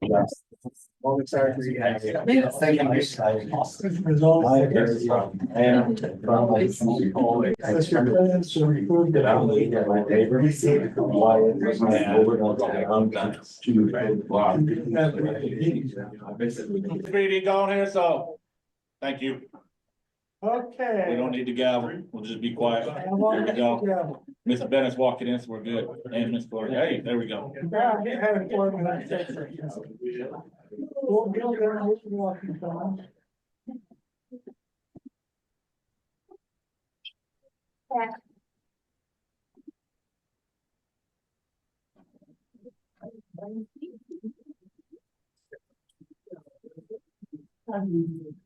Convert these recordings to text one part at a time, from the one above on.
Well, it's hard for you guys. Thank you. I am from like always. That's your plans to improve That I'm looking at my neighbor. Why is my Meeting going here, so, thank you. We Okay. don't need to gavel, we'll just be quiet. How long There we go. do you have? Mr. Bennett's walking in, so we're good. And Miss Gloria, hey, there we go. Yeah, you had a 4 minutes. We'll go there and we'll walk you down.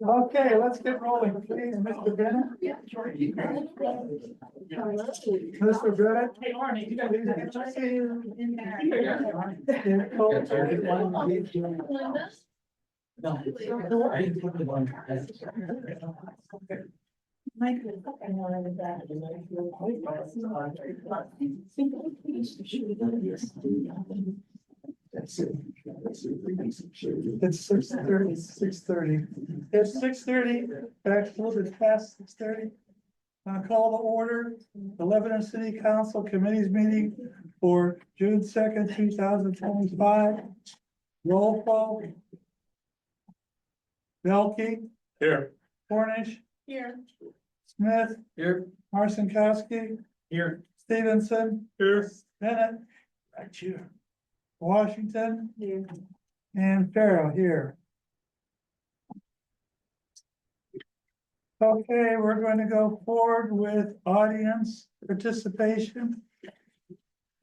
Okay, let's get rolling, please, Mr. Bennett. Mr. Bennett. Hey, Arnie, you got It's 6:30, 6:30. It's 6:30, back a little bit past 6:30. I'll call the order, the Lebanon City Council Committees meeting for June 2nd, 2025. Roll call. Belkey, Here. Cornish, here. Smith, Here. Marcinkowski, Here. Stevenson, Here. Bennett, right here. Washington, and Farrell here. Okay, we're going to go forward with audience participation.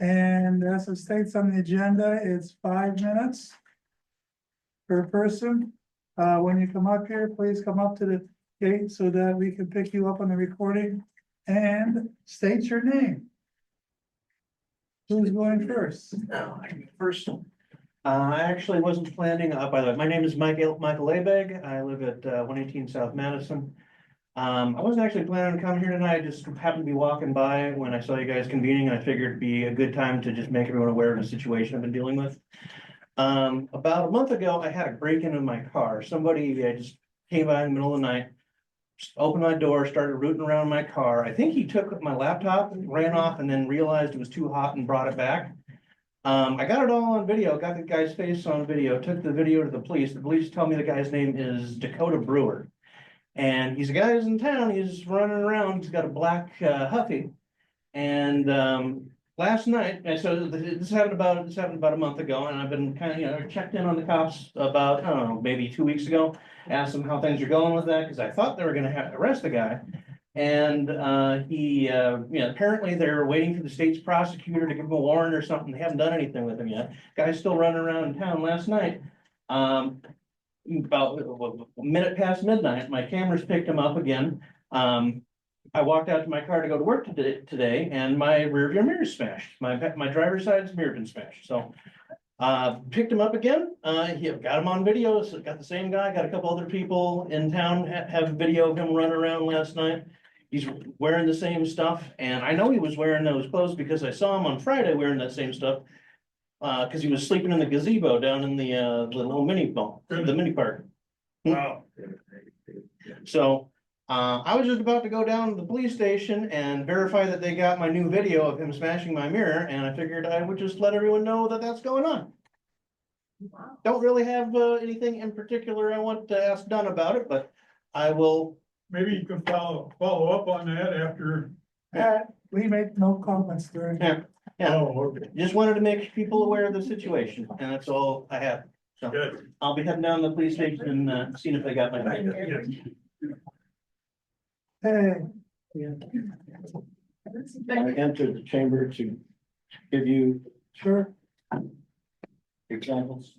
And as it states on the agenda, it's 5 minutes per person. When you come up here, please come up to the gate so that we can pick you up on the recording and state your name. Who's going first? First, I actually wasn't planning, by the way, my name is Michael Abeg. I live at 118 South Madison. I wasn't actually planning on coming here tonight. I just happened to be walking by when I saw you guys convening, and I figured it'd be a good time to just make everyone aware of the situation I've been dealing with. About a month ago, I had a break-in in my car. Somebody just came by in the middle of the night, just opened my door, started rooting around my car. I think he took my laptop, ran off, and then realized it was too hot and brought it back. I got it all on video, got the guy's face on video, took the video to the police. The police tell me the guy's name is Dakota Brewer. And he's a guy who's in town, he's running around, he's got a black Huffy. And last night, and so this happened about a month ago, and I've been kind of, checked in on the cops about, I don't know, maybe 2 weeks ago, asked them how things are going with that, because I thought they were gonna have to arrest the guy. And apparently they're waiting for the state's prosecutor to give him a warrant or something. They haven't done anything with him yet. Guy's still running around in town. Last night, about a minute past midnight, my cameras picked him up again. I walked out to my car to go to work today, and my rear view mirror is smashed. My driver's side's mirror been smashed. So picked him up again. Got him on video. So got the same guy. Got a couple other people in town have video of him running around last night. He's wearing the same stuff, and I know he was wearing those clothes because I saw him on Friday wearing that same stuff. Because he was sleeping in the gazebo down in the little mini park. Wow. So I was just about to go down to the police station and verify that they got my new video of him smashing my mirror, and I figured I would just let everyone know that that's going on. Don't really have anything in particular I want to ask done about it, but I will. Maybe you can follow up on that after. We made no comments during. Yeah. Oh, okay. Just wanted to make people aware of the situation, and that's all I have. So Good. I'll be heading down to the police station and seeing if they got my video. Hey, I entered the chamber to give you sure. examples.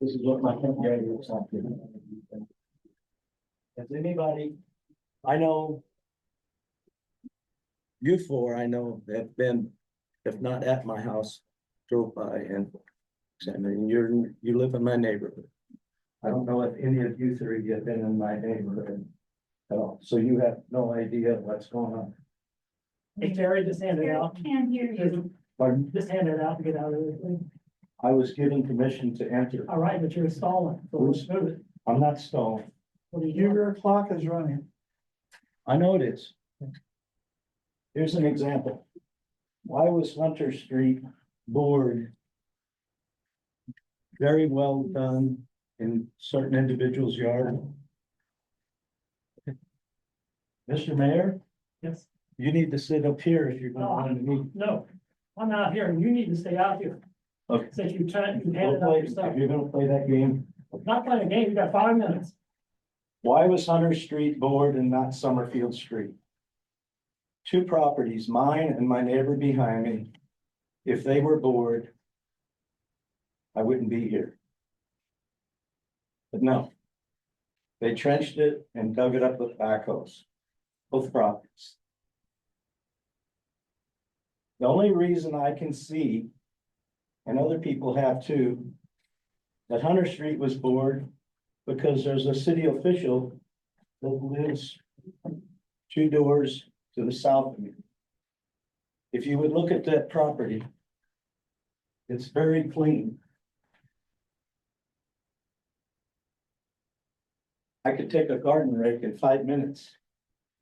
This is what my front yard looks like. Has anybody, I know you four, I know have been, if not at my house, drove by and examined. You live in my neighborhood. I don't know if any of you three have been in my neighborhood at all, so you have no idea what's going on. Hey, Terry, just handed out. Can't hear you. Pardon? Just hand it out and get out of this thing. I was given permission to enter. All right, but you're stalling, so let's move it. I'm not stalling. What do you do? Your clock is running. I know it is. Here's an example. Why was Hunter Street board very well done in certain individuals' yard? Mr. Mayor, Yes, you need to sit up here if you're no, going to meet. no, I'm out here, and you need to stay out here. Okay. Since you handed Don't out play- your stuff. If you're gonna play that game, Not playing a game, you got 5 minutes. why was Hunter Street board and not Summerfield Street? Two properties, mine and my neighbor behind me. If they were bored, I wouldn't be here. But no. They trenched it and dug it up with backhoes, both properties. The only reason I can see, and other people have too, that Hunter Street was bored because there's a city official that lives 2 doors to the south of me. If you would look at that property, it's very clean. I could take a garden rake in 5 minutes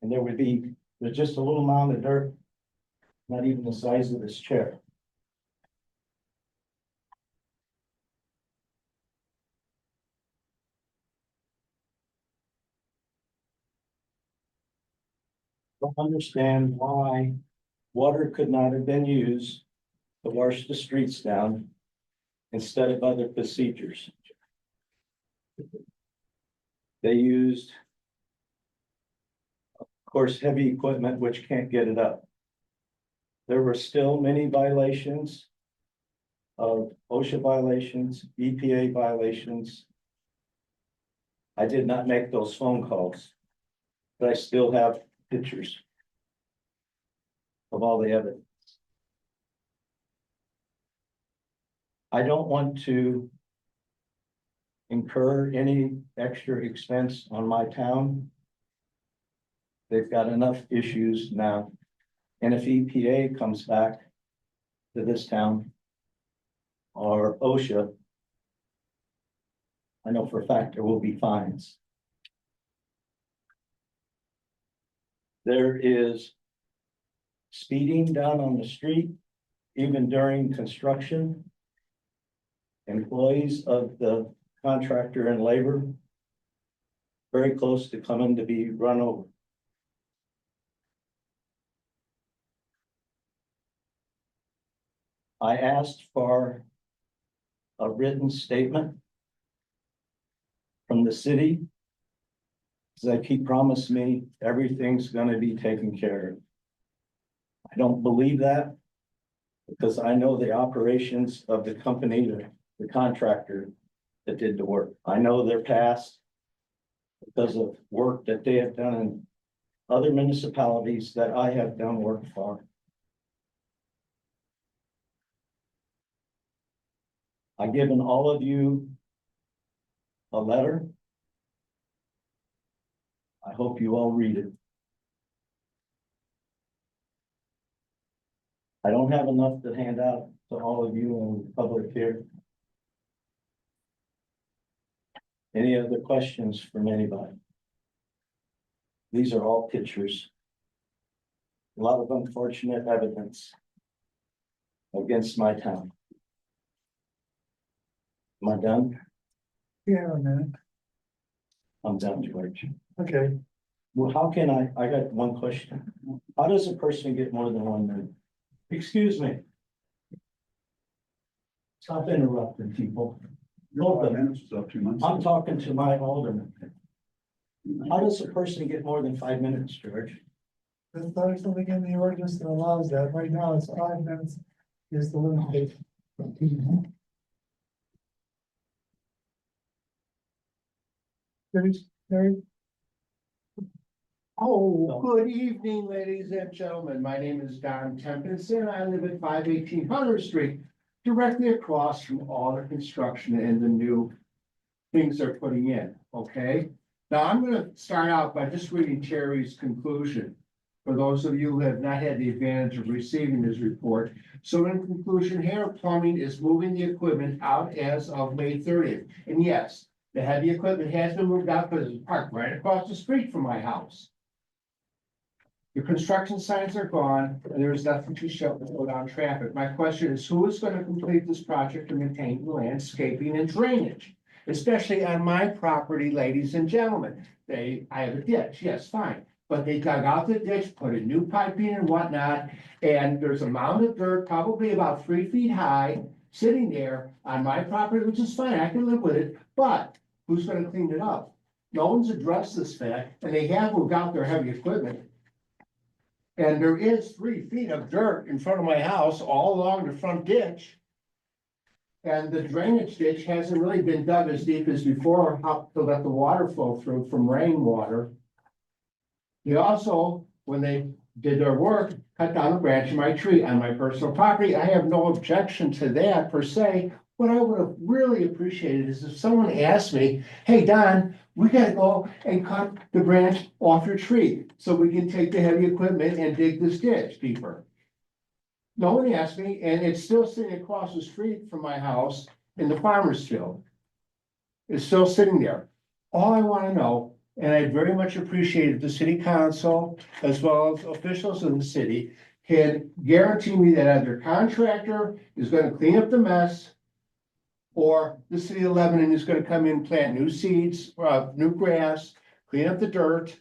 and there's just a little mound of dirt, not even the size of this chair. Don't understand why water could not have been used to wash the streets down instead of other procedures. They used, of course, heavy equipment which can't get it up. There were still many violations of OSHA violations, EPA violations. I did not make those phone calls, but I still have pictures of all the evidence. I don't want to incur any extra expense on my town. They've got enough issues now. And if EPA comes back to this town or OSHA, I know for a fact there will be fines. There is speeding down on the street, even during construction. Employees of the contractor and labor very close to coming to be run over. I asked for a written statement from the city, because they keep promising me everything's gonna be taken care of. I don't believe that, because I know the operations of the company, the contractor that did the work. I know their past because of work that they have done in other municipalities that I have done work for. I've given all of you a letter. I hope you all read it. I don't have enough to hand out to all of you in the public here. Any other questions from anybody? These are all pictures. A lot of unfortunate evidence against my town. Am I done? Yeah, a minute. I'm done, George. Okay. Well, how can I got one question. How does a person get more than 1 minute? Excuse me. Stop interrupting people. Both of them. I'm talking to my alderman. How does a person get more than 5 minutes, George? There's something in the ordinance that allows that. Right now, it's 5 minutes is the limitation. Terry? Oh, good evening, ladies and gentlemen. My name is Don Tempest and I live at 518 Hunter Street, directly across from all the construction and the new things they're putting in, okay? Now, I'm gonna start out by just reading Terry's conclusion. for those of you who have not had the advantage of receiving this report. So in conclusion, Hair Plumbing is moving the equipment out as of May 30th. And yes, the heavy equipment has been moved out because it's parked right across the street from my house. The construction signs are gone, and there is nothing to slow down traffic. My question is, who is going to complete this project to maintain the landscaping and drainage? Especially on my property, ladies and gentlemen. I have a ditch, yes, fine. But they dug out the ditch, put in new piping and whatnot, and there's a mound of dirt, probably about 3 feet high, sitting there on my property, which is fine, I can live with it, but who's gonna clean it up? No one's addressed this fact, and they have moved out their heavy equipment. And there is 3 feet of dirt in front of my house, all along the front ditch. And the drainage ditch hasn't really been dug as deep as before, how to let the water flow through from rainwater. They also, when they did their work, cut down a branch of my tree on my personal property. I have no objection to that per se. What I would have really appreciated is if someone asked me, hey, Don, we gotta go and cut the branch off your tree so we can take the heavy equipment and dig this ditch deeper. No one asked me, and it's still sitting across the street from my house in the farmer's field. It's still sitting there. All I wanna know, and I very much appreciate if the city council, as well as officials in the city, can guarantee me that either contractor is gonna clean up the mess, or the city of Lebanon is gonna come in, plant new seeds, new grass, clean up the dirt,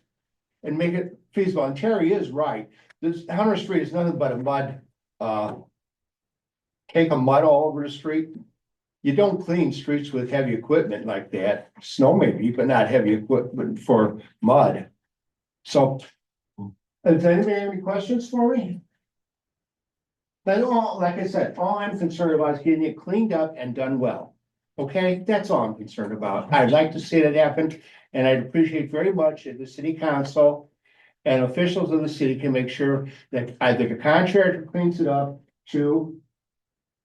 and make it feasible. And Terry is right. This Hunter Street is nothing but a mud, cake of mud all over the street. You don't clean streets with heavy equipment like that. Snow maybe, but not heavy equipment for mud. So, does anybody have any questions for me? But like I said, all I'm concerned about is getting it cleaned up and done well. Okay, that's all I'm concerned about. I'd like to see that happen, and I'd appreciate very much if the city council and officials of the city can make sure that either the contractor cleans it up to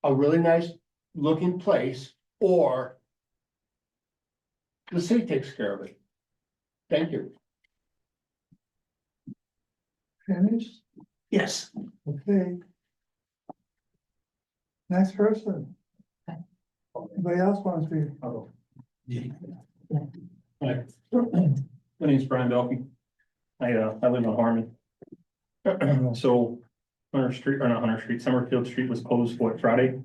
a really nice looking place, or the city takes care of it. Thank you. Finished? Yes. Okay. Next person. Anybody else wants to be? Hi. My name's Brian Belkey. I live on Harmon. So Hunter Street, or not Hunter Street, Summerfield Street was closed, what, Friday?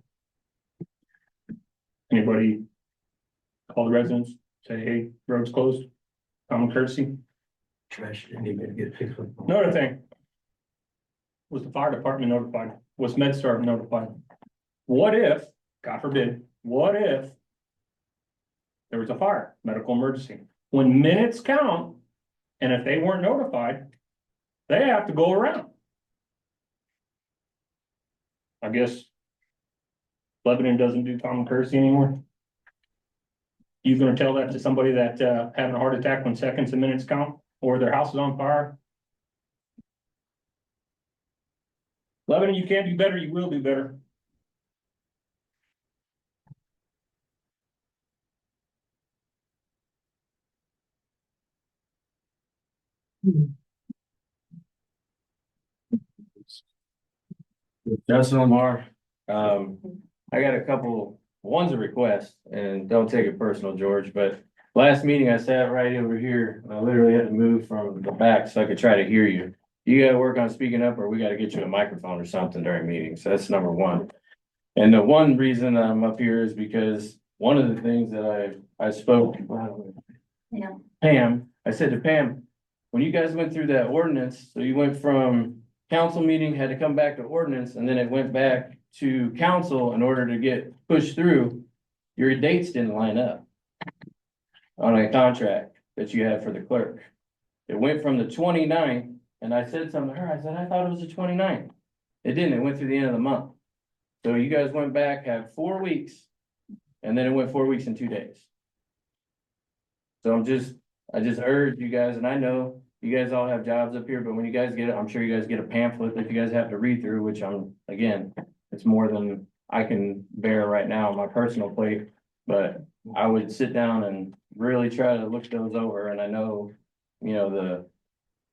Anybody call the residents, say, hey, road's closed? Common courtesy. Trash didn't even get picked up. Another thing. Was the fire department notified? Was MedStar notified? What if, God forbid, what if there was a fire, medical emergency? When minutes count, and if they weren't notified, they have to go around. I guess Lebanon doesn't do common courtesy anymore. You gonna tell that to somebody that having a heart attack when seconds and minutes count, or their house is on fire? Lebanon, you can't do better, you will do better. Justin Lamar, I got a couple, one's a request, and don't take it personal, George, but last meeting I sat right over here, and I literally had to move from the back so I could try to hear you. You gotta work on speaking up, or we gotta get you a microphone or something during meetings, so that's number one. And the one reason I'm up here is because one of the things that I spoke. Pam, I said to Pam, when you guys went through that ordinance, so you went from council meeting, had to come back to ordinance, and then it went back to council in order to get pushed through, your dates didn't line up on a contract that you had for the clerk. It went from the 29th, and I said something to her, I said, I thought it was the 29th. It didn't, it went through the end of the month. So you guys went back, had 4 weeks, and then it went 4 weeks and 2 days. So I just urge you guys, and I know you guys all have jobs up here, but when you guys get it, I'm sure you guys get a pamphlet that you guys have to read through, which again, it's more than I can bear right now on my personal plate. But I would sit down and really try to look those over, and I know, you know,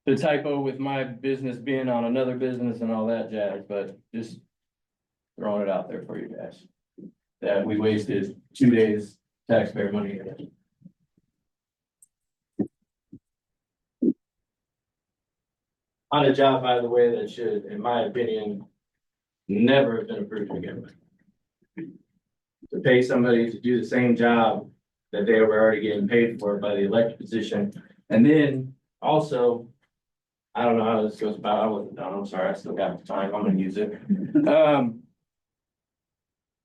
the typo with my business being on another business and all that jazz, but just throwing it out there for you guys. That we wasted 2 days taxpayer money. On a job, by the way, that should, in my opinion, never have been approved again. To pay somebody to do the same job that they were already getting paid for by the elected position. And then also, I don't know how this goes about, I wasn't done, I'm sorry, I still got time, I'm gonna use it.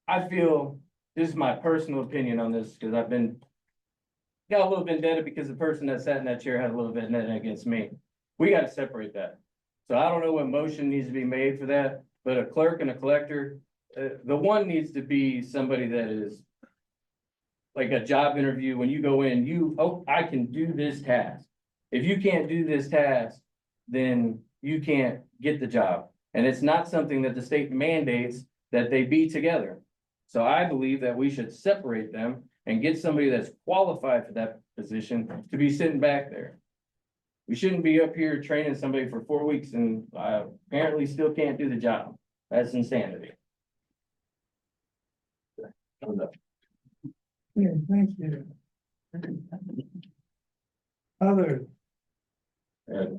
I feel, this is my personal opinion on this, because I've been got a little vendetta because the person that sat in that chair had a little vendetta against me. We gotta separate that. So I don't know what motion needs to be made for that, but a clerk and a collector, the one needs to be somebody that is like a job interview. When you go in, oh, I can do this task. If you can't do this task, then you can't get the job. And it's not something that the state mandates that they be together. So I believe that we should separate them and get somebody that's qualified for that position to be sitting back there. We shouldn't be up here training somebody for 4 weeks and apparently still can't do the job. That's insanity. Yeah, thank you. Other, okay,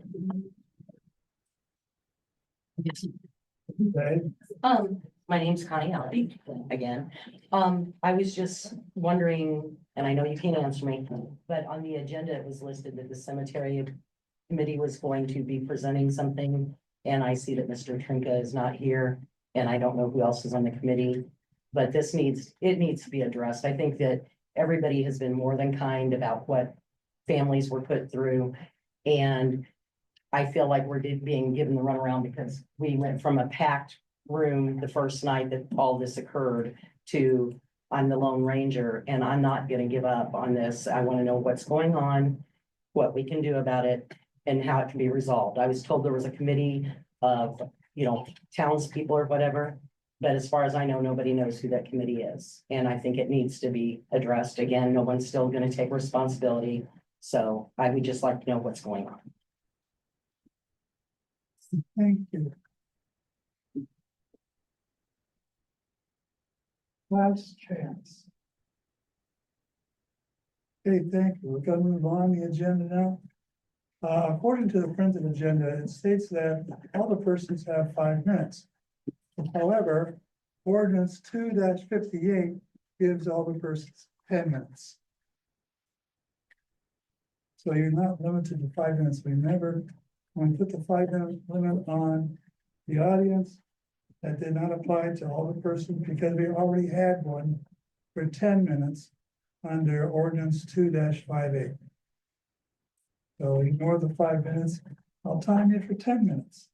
My name's Connie Alvey, again. I was just wondering, and I know you can't answer me, but on the agenda, it was listed that the cemetery committee was going to be presenting something. And I see that Mr. Trinka is not here, and I don't know who else is on the committee. But it needs to be addressed. I think that everybody has been more than kind about what families were put through. And I feel like we're being given the runaround because we went from a packed room the first night that all this occurred to I'm the Lone Ranger, and I'm not gonna give up on this. I want to know what's going on, what we can do about it, and how it can be resolved. I was told there was a committee of, townspeople or whatever. But as far as I know, nobody knows who that committee is. And I think it needs to be addressed. Again, no one's still gonna take responsibility. So I would just like to know what's going on. thank you. Last chance. Okay, thank you. We're gonna move on the agenda now. According to the printed agenda, it states that all the persons have 5 minutes. However, ordinance 2-58 gives all the persons 10 minutes. So you're not limited to 5 minutes. When we put the 5-minute limit on the audience, that did not apply to all the persons because we already had one for 10 minutes under ordinance 2-58. So ignore the 5 minutes. I'll time you for 10 minutes.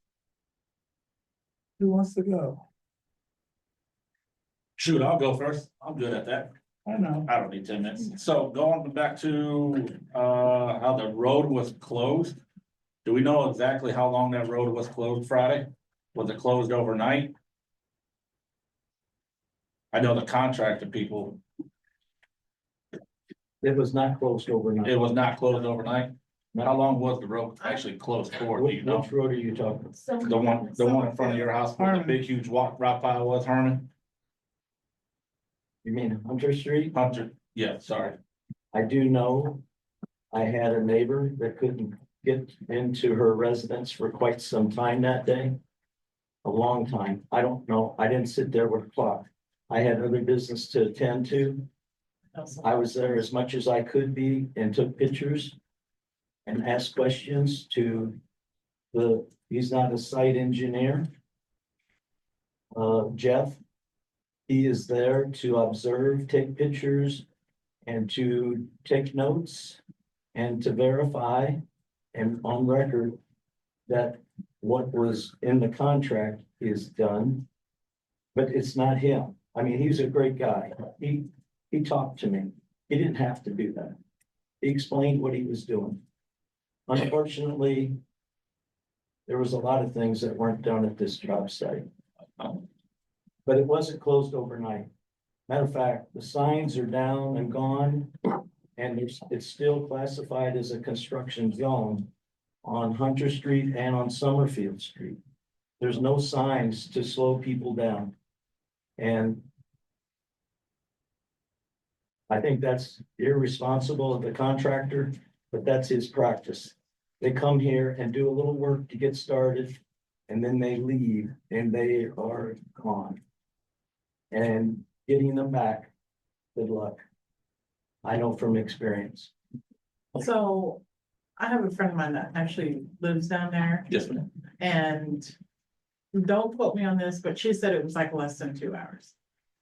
Who wants to go? Shoot, I'll go first. I'm good at that. I know. I don't need 10 minutes. So going back to how the road was closed. Do we know exactly how long that road was closed Friday? Was it closed overnight? I know the contractor people, It was not closed overnight. it was not closed overnight. How long was the road actually closed for? Do you know? Which road are you talking? The one in front of your house where the big huge rock pile was, Herman? You mean Hunter Street? Hunter, yeah, sorry. I do know I had a neighbor that couldn't get into her residence for quite some time that day. A long time. I don't know. I didn't sit there with a clock. I had other business to attend to. I was there as much as I could be and took pictures and asked questions to he's not a site engineer. Jeff. He is there to observe, take pictures, and to take notes, and to verify, and on record, that what was in the contract is done. But it's not him. I mean, he's a great guy. He talked to me. He didn't have to do that. He explained what he was doing. Unfortunately, there was a lot of things that weren't done at this job site. But it wasn't closed overnight. Matter of fact, the signs are down and gone, and it's still classified as a construction zone. on Hunter Street and on Summerfield Street. There's no signs to slow people down. And I think that's irresponsible of the contractor, but that's his practice. They come here and do a little work to get started, and then they leave and they are gone. And getting them back, good luck. I know from experience. So I have a friend of mine that actually lives down there Yes, ma'am. and don't quote me on this, but she said it was like less than 2 hours.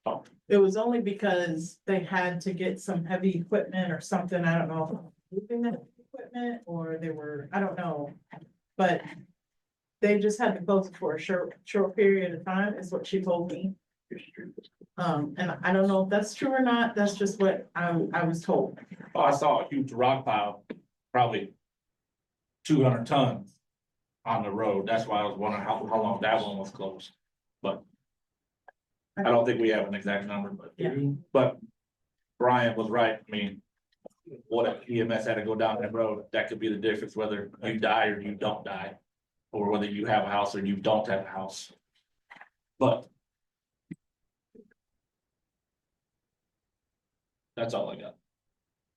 Oh. It was only because they had to get some heavy equipment or something. I don't know. Moving that equipment or they were, I don't know. But they just had to close it for a short period of time is what she told me. And I don't know if that's true or not. That's just what I was told. Oh, I saw a huge rock pile, probably 200 tons on the road. That's why I was wondering how long that one was closed. But I don't think we have an exact number, Yeah. but Brian was right. I mean, what if EMS had to go down that road? That could be the difference, whether you die or you don't die, or whether you have a house or you don't have a house. But that's all I got.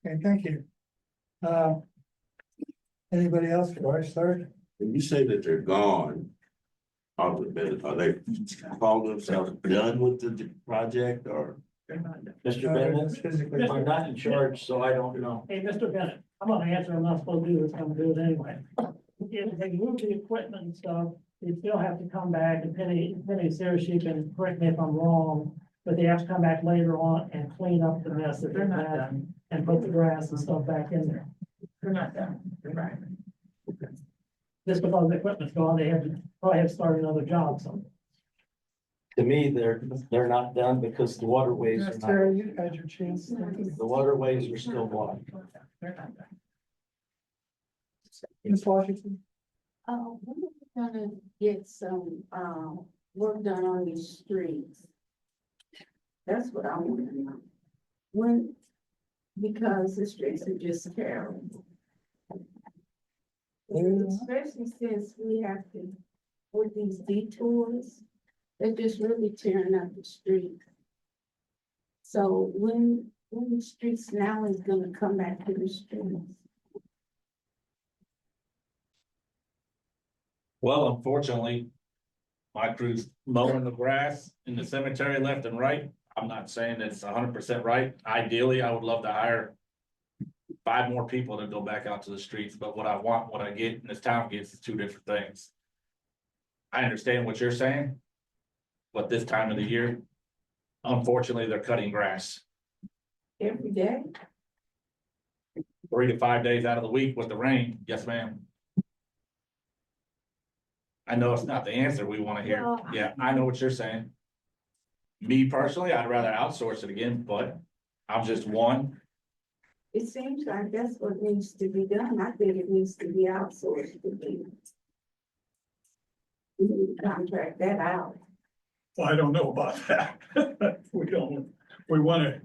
Okay, thank you. Anybody else before I start? When you say that they're gone, are they calling themselves done with the project or? Mr. Bennett, Physically. I'm not in charge, so I don't know. Hey, Mr. Bennett, I'm gonna answer, I'm not supposed to do this, I'm gonna do it anyway. If they move the equipment and stuff, they still have to come back, and Penny's there, she can correct me if I'm wrong, but they have to come back later on and clean up the mess that they're not done, and put the grass and stuff back in there. They're not done. Right. Just because the equipment's gone, they have to probably have to start another job, so. To me, they're not done because the waterways are not, Sarah, you had your chance. the waterways are still blocked. They're not done. Ms. Washington? When are we gonna get some, work done on these streets? That's what I want to know. When, because the streets are just terrible. Especially since we have to, with these detours, they're just really tearing up the street. So when the streets now is gonna come back to the streets? Well, unfortunately, my crew's mowing the grass in the cemetery left and right. I'm not saying it's 100% right. Ideally, I would love to hire 5 more people to go back out to the streets, but what I want, what I get, and this town gets is 2 different things. I understand what you're saying, but this time of the year, unfortunately, they're cutting grass Every day? 3 to 5 days out of the week with the rain. Yes, ma'am. I know it's not the answer we want to hear. Well, Yeah, I know what you're saying. Me personally, I'd rather outsource it again, but I'm just one. It seems like that's what needs to be done. I think it needs to be outsourced to be. We need to contract that out. Well, I don't know about that. We wanna.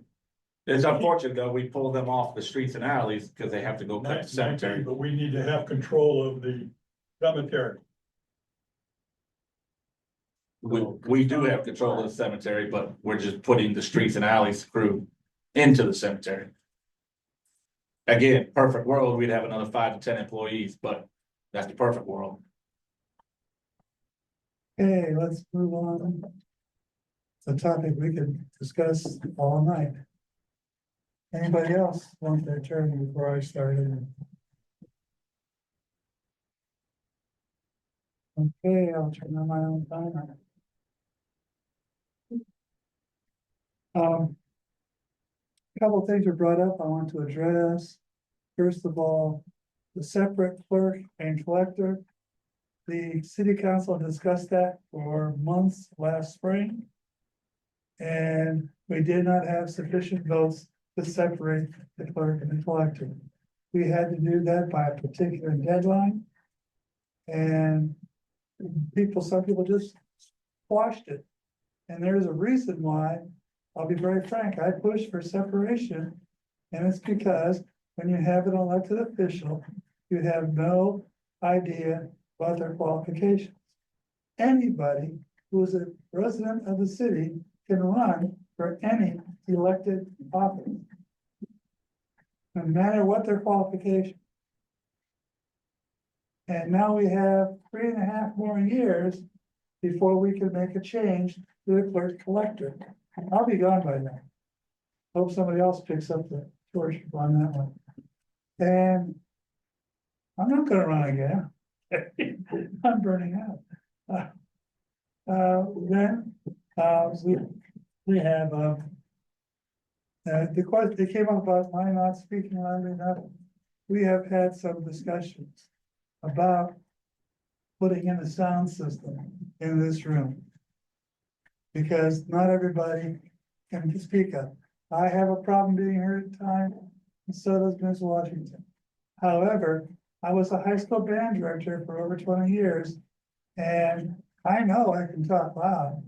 It's unfortunate though, we pull them off the streets and alleys because they have to go cut the cemetery. But we need to have control of the cemetery. We do have control of the cemetery, but we're just putting the streets and alleys crew into the cemetery. Again, perfect world, we'd have another 5 to 10 employees, but that's the perfect world. Okay, let's move on. It's a topic we could discuss all night. Anybody else want their turn before I started? Okay, I'll turn on my own timer. A couple of things were brought up I want to address. First of all, the separate clerk and collector. The city council discussed that for months last spring. And we did not have sufficient votes to separate the clerk and the collector. We had to do that by a particular deadline. And some people just squashed it. And there's a reason why, I'll be very frank, I pushed for separation. And it's because when you have an elected official, you have no idea about their qualifications. Anybody who is a resident of the city can run for any elected office. No matter what their qualification. And now we have 3.5 more years before we can make a change to the clerk collector. I'll be gone by then. Hope somebody else picks up the torch on that one. And I'm not gonna run again. I'm burning out. We have, the question, it came up about my not speaking loudly enough. We have had some discussions about putting in a sound system in this room. Because not everybody can speak up. I have a problem being heard at times, and so does Ms. Washington. However, I was a high school band director for over 20 years, and I know I can talk loud.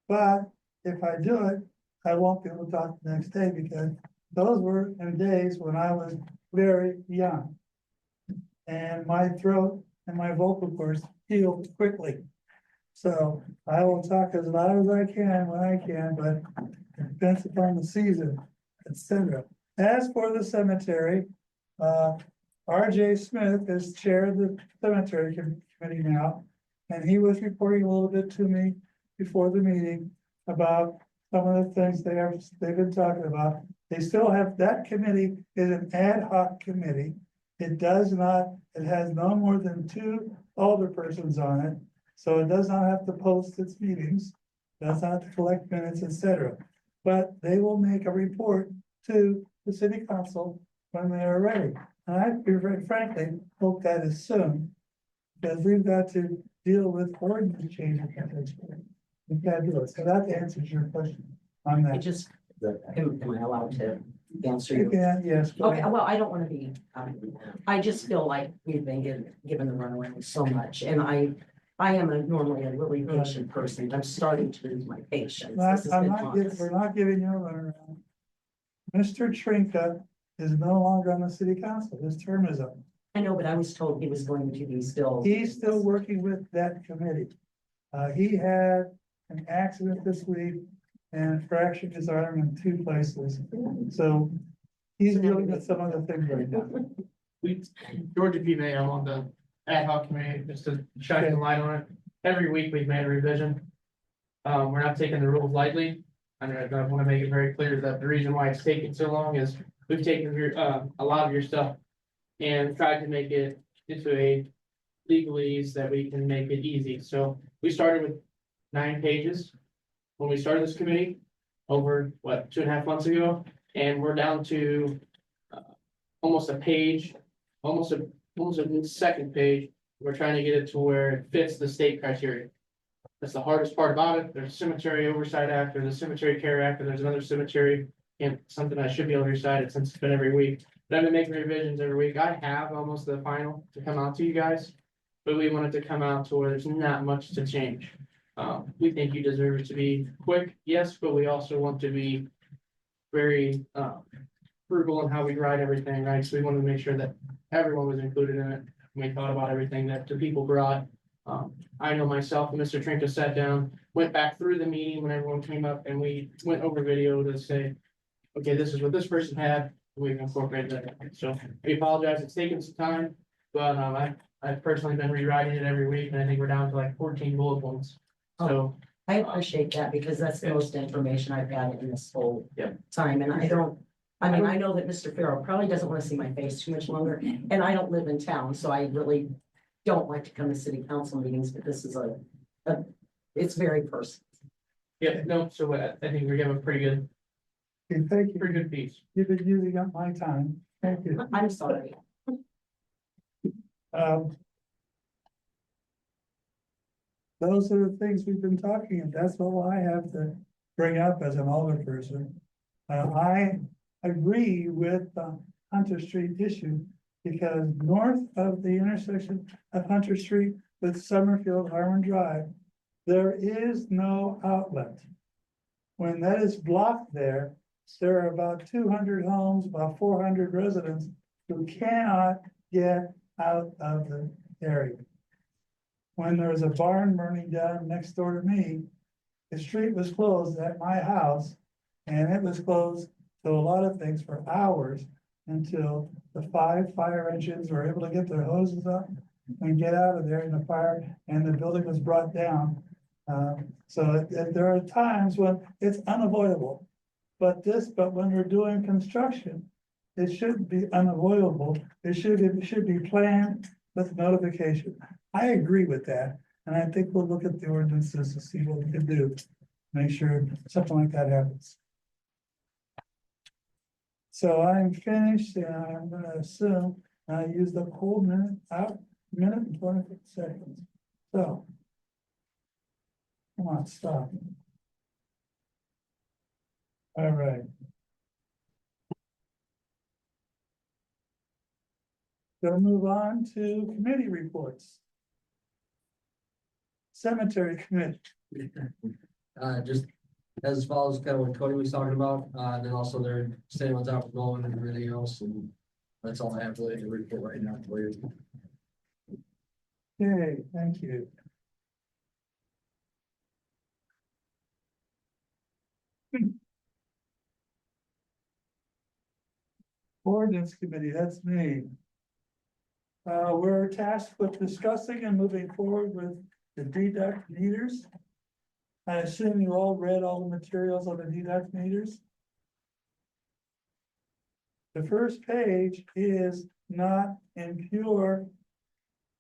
But if I do it, I won't be able to talk the next day, because those were in days when I was very young. And my throat and my vocal cords healed quickly. So I will talk as loud as I can when I can, but it depends upon the season, etc. As for the cemetery, R.J. Smith is chair of the cemetery committee now. And he was reporting a little bit to me before the meeting about some of the things they've been talking about. They still have, that committee is an ad hoc committee. It has no more than 2 alderpersons on it. So it does not have to post its meetings, does not have to collect minutes, etc. But they will make a report to the city council when they are ready. And I, very frankly, hope that is soon. Because we've got to deal with ordinance changes. We've got to do it. So that answers your question on I that. just, am I allowed to answer You you? can, yes. go Okay, ahead. well, I don't want to be, I just feel like we've been given the runaround so much, and I am normally a really patient person. I'm starting to lose my patience. This has been months. We're not giving you a runaround. Mr. Trinka is no longer on the city council. His term is up. I know, but I was told he was going to be still. He's still working with that committee. He had an accident this week and fractured his arm in 2 places. So he's dealing with some other things right now. Georgia P. May, I'm on the ad hoc committee, just to shine the light on it. Every week we've made a revision. We're not taking the rules lightly. I want to make it very clear that the reason why it's taking so long is we've taken a lot of your stuff and tried to make it into a legalese that we can make it easy. So we started with 9 pages when we started this committee over, 2.5 months ago, and we're down to almost a page, almost a second page. We're trying to get it to where it fits the state criteria. That's the hardest part about it. There's cemetery oversight act, there's a cemetery care act, and there's another cemetery, and something I should be able to recite it since it's been every week. But I've been making revisions every week. I have almost the final to come out to you guys, but we want it to come out to where there's not much to change. We think you deserve it to be quick, yes, but we also want to be very frugal in how we write everything, right? So we wanted to make sure that everyone was included in it. We thought about everything that the people brought. I know myself and Mr. Trinka sat down, went back through the meeting when everyone came up, and we went over video to say, okay, this is what this person had. We've incorporated that. So we apologize. It's taken some time, but I've personally been rewriting it every week, and I think we're down to like 14 bullet points. So I appreciate that, because that's the most information I've got in this whole time, and I know that Mr. Farrell probably doesn't want to see my face too much longer, and I don't live in town, so I really don't like to come to city council meetings, but this is it's very personal. yeah, no, so I think we're giving a pretty good Okay, thank you. pretty good piece. You've been using up my time. Thank you. I'm sorry. Those are the things we've been talking, and that's all I have to bring up as an alderperson. I agree with the Hunter Street issue, because north of the intersection of Hunter Street with Summerfield Harmon Drive, there is no outlet. When that is blocked there are about 200 homes, about 400 residents who cannot get out of the area. When there was a barn burning down next door to me, the street was closed at my house. And it was closed to a lot of things for hours until the 5 fire engines were able to get their hoses up and get out of there in the fire, and the building was brought down. So there are times when it's unavoidable. But when we're doing construction, it shouldn't be unavoidable. It should be planned with notification. I agree with that, and I think we'll look at the ordinances to see what we can do. Make sure something like that happens. So I'm finished, and I'm gonna assume I used the whole minute and 26 seconds. So. Come on, stop. All right. Gonna move on to committee reports. Cemetery committee. Just as follows, kind of what Cody was talking about, then also they're staying on top of Nolan and everything else, and that's all I have to report right now for you. Okay, thank you. Ordinance committee, that's me. We're tasked with discussing and moving forward with the deduct meters. I assume you all read all the materials on the deduct meters. The first page is not in pure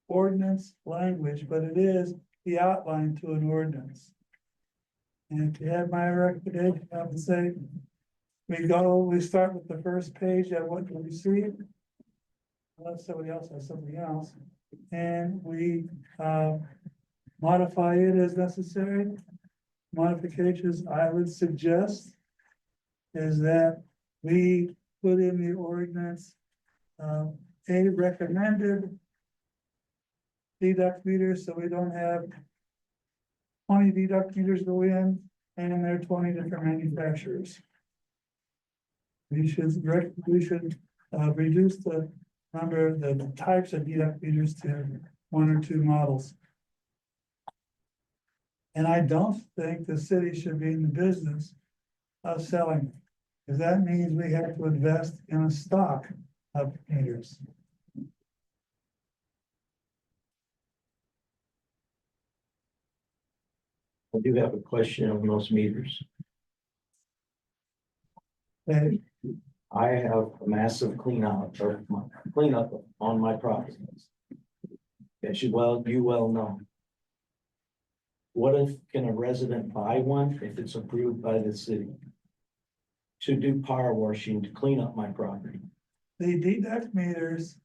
ordinance language, but it is the outline to an ordinance. And if you have my recommendation, I would say we start with the first page at what we receive. Unless somebody else has something else, and we modify it as necessary. Modifications I would suggest is that we put in the ordinance a recommended deduct meter, so we don't have 20 deduct meters go in, and there are 20 different manufacturers. We should reduce the number of the types of deduct meters to 1 or 2 models. And I don't think the city should be in the business of selling them, because that means we have to invest in a stock of meters. I do have a question on those meters. Okay. I have a massive cleanup on my property. As you well know. What if, can a resident buy one if it's approved by the city? To do power washing to clean up my property? The deduct meters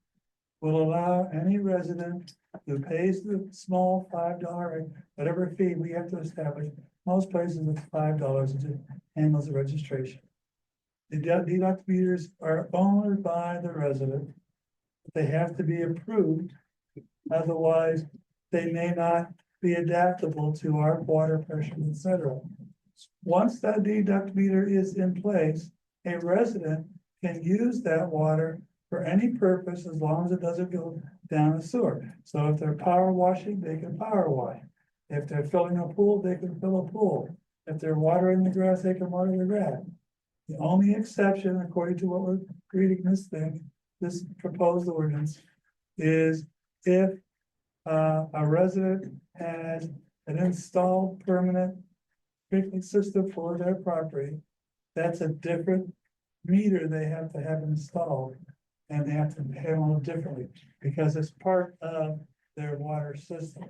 will allow any resident who pays the small $5, whatever fee we have to establish. Most places it's $5 to handle the registration. The deduct meters are owned by the resident. They have to be approved. Otherwise, they may not be adaptable to our water pressure, etc. Once that deduct meter is in place, a resident can use that water for any purpose as long as it doesn't go down the sewer. So if they're power washing, they can power wash. If they're filling a pool, they can fill a pool. If they're watering the grass, they can water the grass. The only exception, according to what we're reading this proposed ordinance, is if a resident has an installed permanent drinking system for their property, that's a different meter they have to have installed, and they have to handle it differently because it's part of their water system.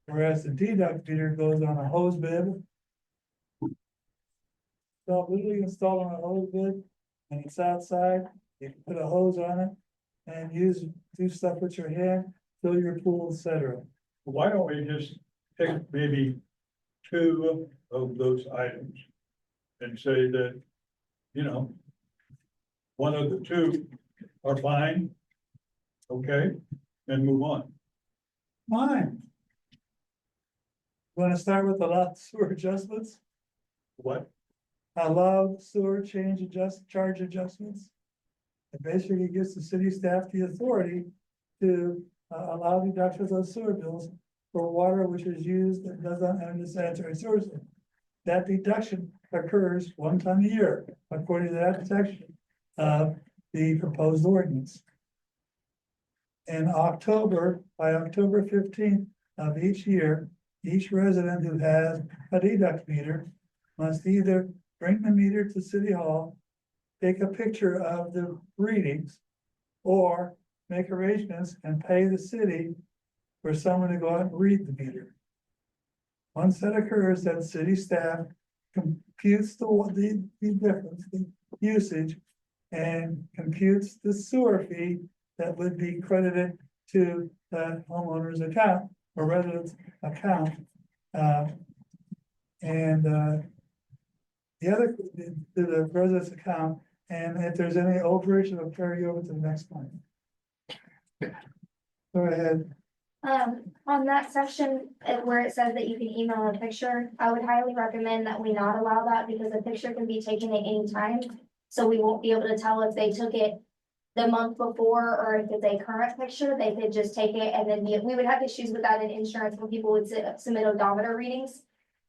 Whereas the deduct meter goes on a hose bib. So literally installed on a hose bib, and it's outside, you can put a hose on it and do stuff with your hand, fill your pool, etc. Why don't we just pick maybe 2 of those items and say that, you know, one of the 2 are fine, okay, and move on. Fine. Want to start with the lot sewer adjustments? What? Allow sewer charge adjustments. It basically gives the city staff the authority to allow deductions on sewer bills for water which is used and does not enter the sanitary sewer system. That deduction occurs one time a year, according to that section of the proposed ordinance. In October, by October 15th of each year, each resident who has a deduct meter must either bring the meter to City Hall, take a picture of the readings, or make arrangements and pay the city for someone to go out and read the meter. Once that occurs, then city staff computes the difference, the usage, and computes the sewer fee that would be credited to the homeowner's account or resident's account. The other, to the resident's account, and if there's any overage, it'll carry over to the next month. Go ahead. On that section where it says that you can email a picture, I would highly recommend that we not allow that because a picture can be taken at any time. So we won't be able to tell if they took it the month before or if it's a current picture. They could just take it and then we would have issues with that in insurance when people would submit odometer readings.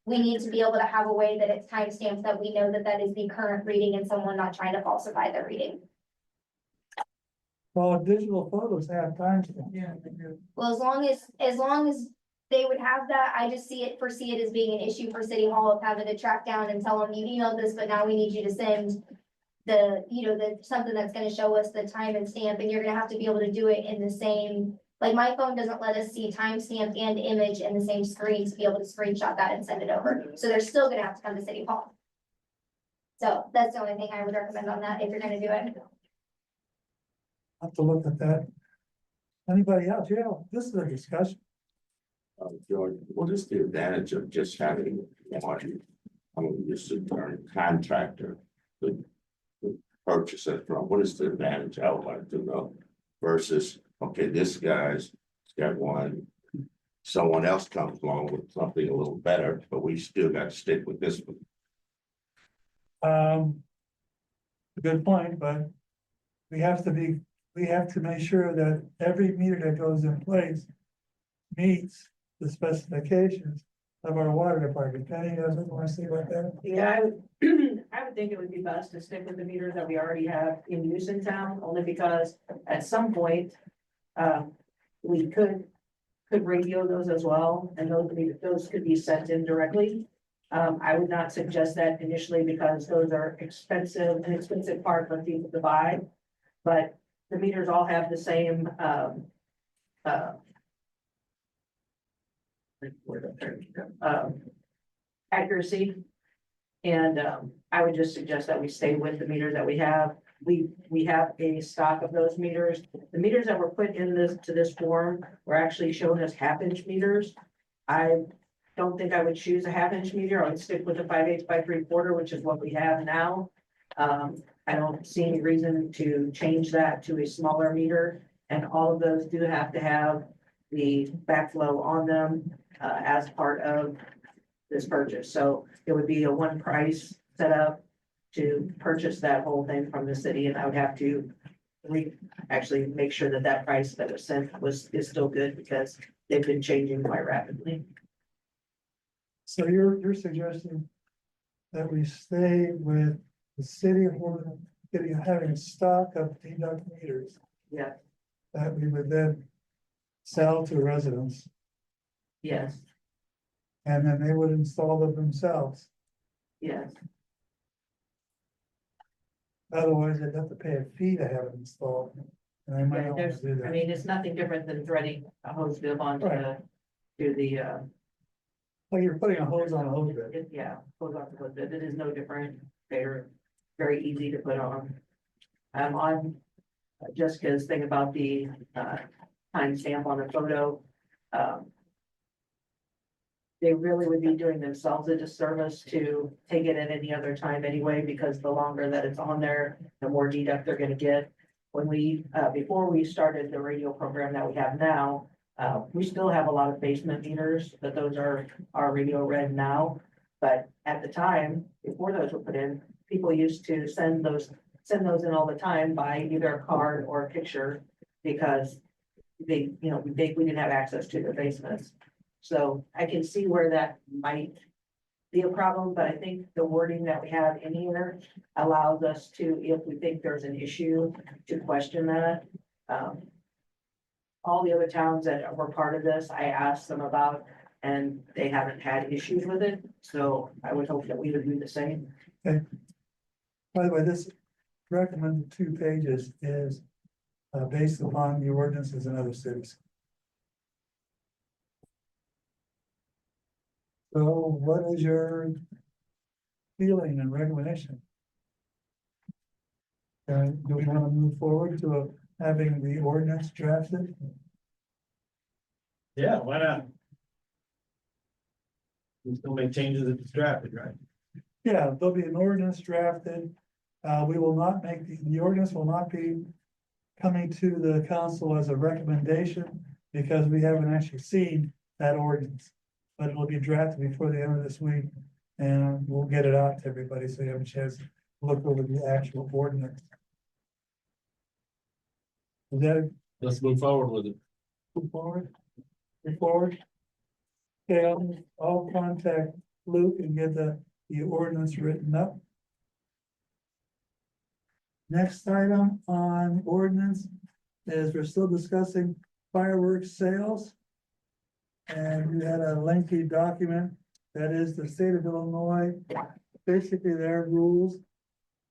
We need to be able to have a way that it's timestamped that we know that that is the current reading and someone not trying to falsify their reading. Well, digital photos have timestamps. Yeah. Well, as long as they would have that, I just foresee it as being an issue for City Hall of having to track down and tell them you emailed this, but now we need you to send something that's gonna show us the time and stamp, and you're gonna have to be able to do it in the same, like my phone doesn't let us see timestamp and image in the same screen to be able to screenshot that and send it over. So they're still gonna have to come to City Hall. So that's the only thing I would recommend on that if you're gonna do it. Have to look at that. Anybody else? Yeah, this is a discussion. George, what is the advantage of just having one, just a contractor to purchase it from? What is the advantage? I would like to know versus, okay, this guy's got one. Someone else comes along with something a little better, but we still got to stick with this one. Good point, but we have to make sure that every meter that goes in place meets the specifications of our water department. Penny, you have something you want to say about that? Yeah, I would think it would be best to stick with the meters that we already have in use in town, only because at some point, we could radio those as well, and those could be sent in directly. I would not suggest that initially because those are an expensive part for people to buy, but the meters all have the same, accuracy. And I would just suggest that we stay with the meters that we have. We have a stock of those meters. The meters that were put in this form were actually shown as 1/2-inch meters. I don't think I would choose a 1/2-inch meter. I would stick with the 5/8 by 3/4, which is what we have now. I don't see any reason to change that to a smaller meter, and all of those do have to have the backflow on them as part of this purchase. So it would be a one price setup to purchase that whole thing from the city, and I would have to actually make sure that that price that was sent is still good because they've been changing quite rapidly. So you're suggesting that we stay with the city of Oregon, having a stock of deduct meters Yeah, that we would then sell to residents, yes, and then they would install them themselves. yes. Otherwise, they'd have to pay a fee to have it installed. And they might Yeah, not want to do I that. mean, it's nothing different than threading a hose bib onto Like you're putting a hose on a hose bib. yeah, hose off the hose bib. It is no different. They're very easy to put on. On Jessica's thing about the timestamp on the photo. They really would be doing themselves a disservice to take it at any other time anyway, because the longer that it's on there, the more deduct they're gonna get. When before we started the radio program that we have now, we still have a lot of basement meters, but those are radio read now. But at the time, before those were put in, people used to send those in all the time by either a card or a picture, because we didn't have access to their basements. So I can see where that might be a problem, but I think the wording that we have in here allows us to, if we think there's an issue, to question that. All the other towns that were part of this, I asked them about, and they haven't had issues with it, so I would hope that we would do the same. By the way, this recommended 2 pages is based upon the ordinances in other cities. So what is your feeling and recommendation? Do we want to move forward to having the ordinance drafted? Yeah, why not? We still make changes if it's drafted, right? Yeah, there'll be an ordinance drafted. We will not make, the ordinance will not be coming to the council as a recommendation because we haven't actually seen that ordinance. But it will be drafted before the end of this week and we'll get it out to everybody so you have a chance to look over the actual ordinance. Is that Let's move forward with it. move forward? Move forward? Okay, I'll contact Luke and get the ordinance written up. Next item on ordinance is we're still discussing fireworks sales. And you had a lengthy document that is the state of Illinois, basically their rules.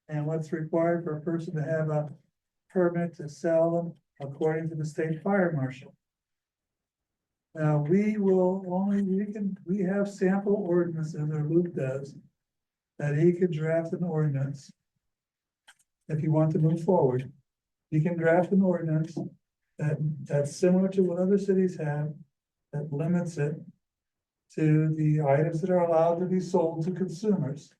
And what's required for a person to have a permit to sell them according to the state fire marshal. Now, we have sample ordinances, or Luke does, that he could draft an ordinance. If you want to move forward, you can draft an ordinance that's similar to what other cities have, that limits it to the items that are allowed to be sold to consumers.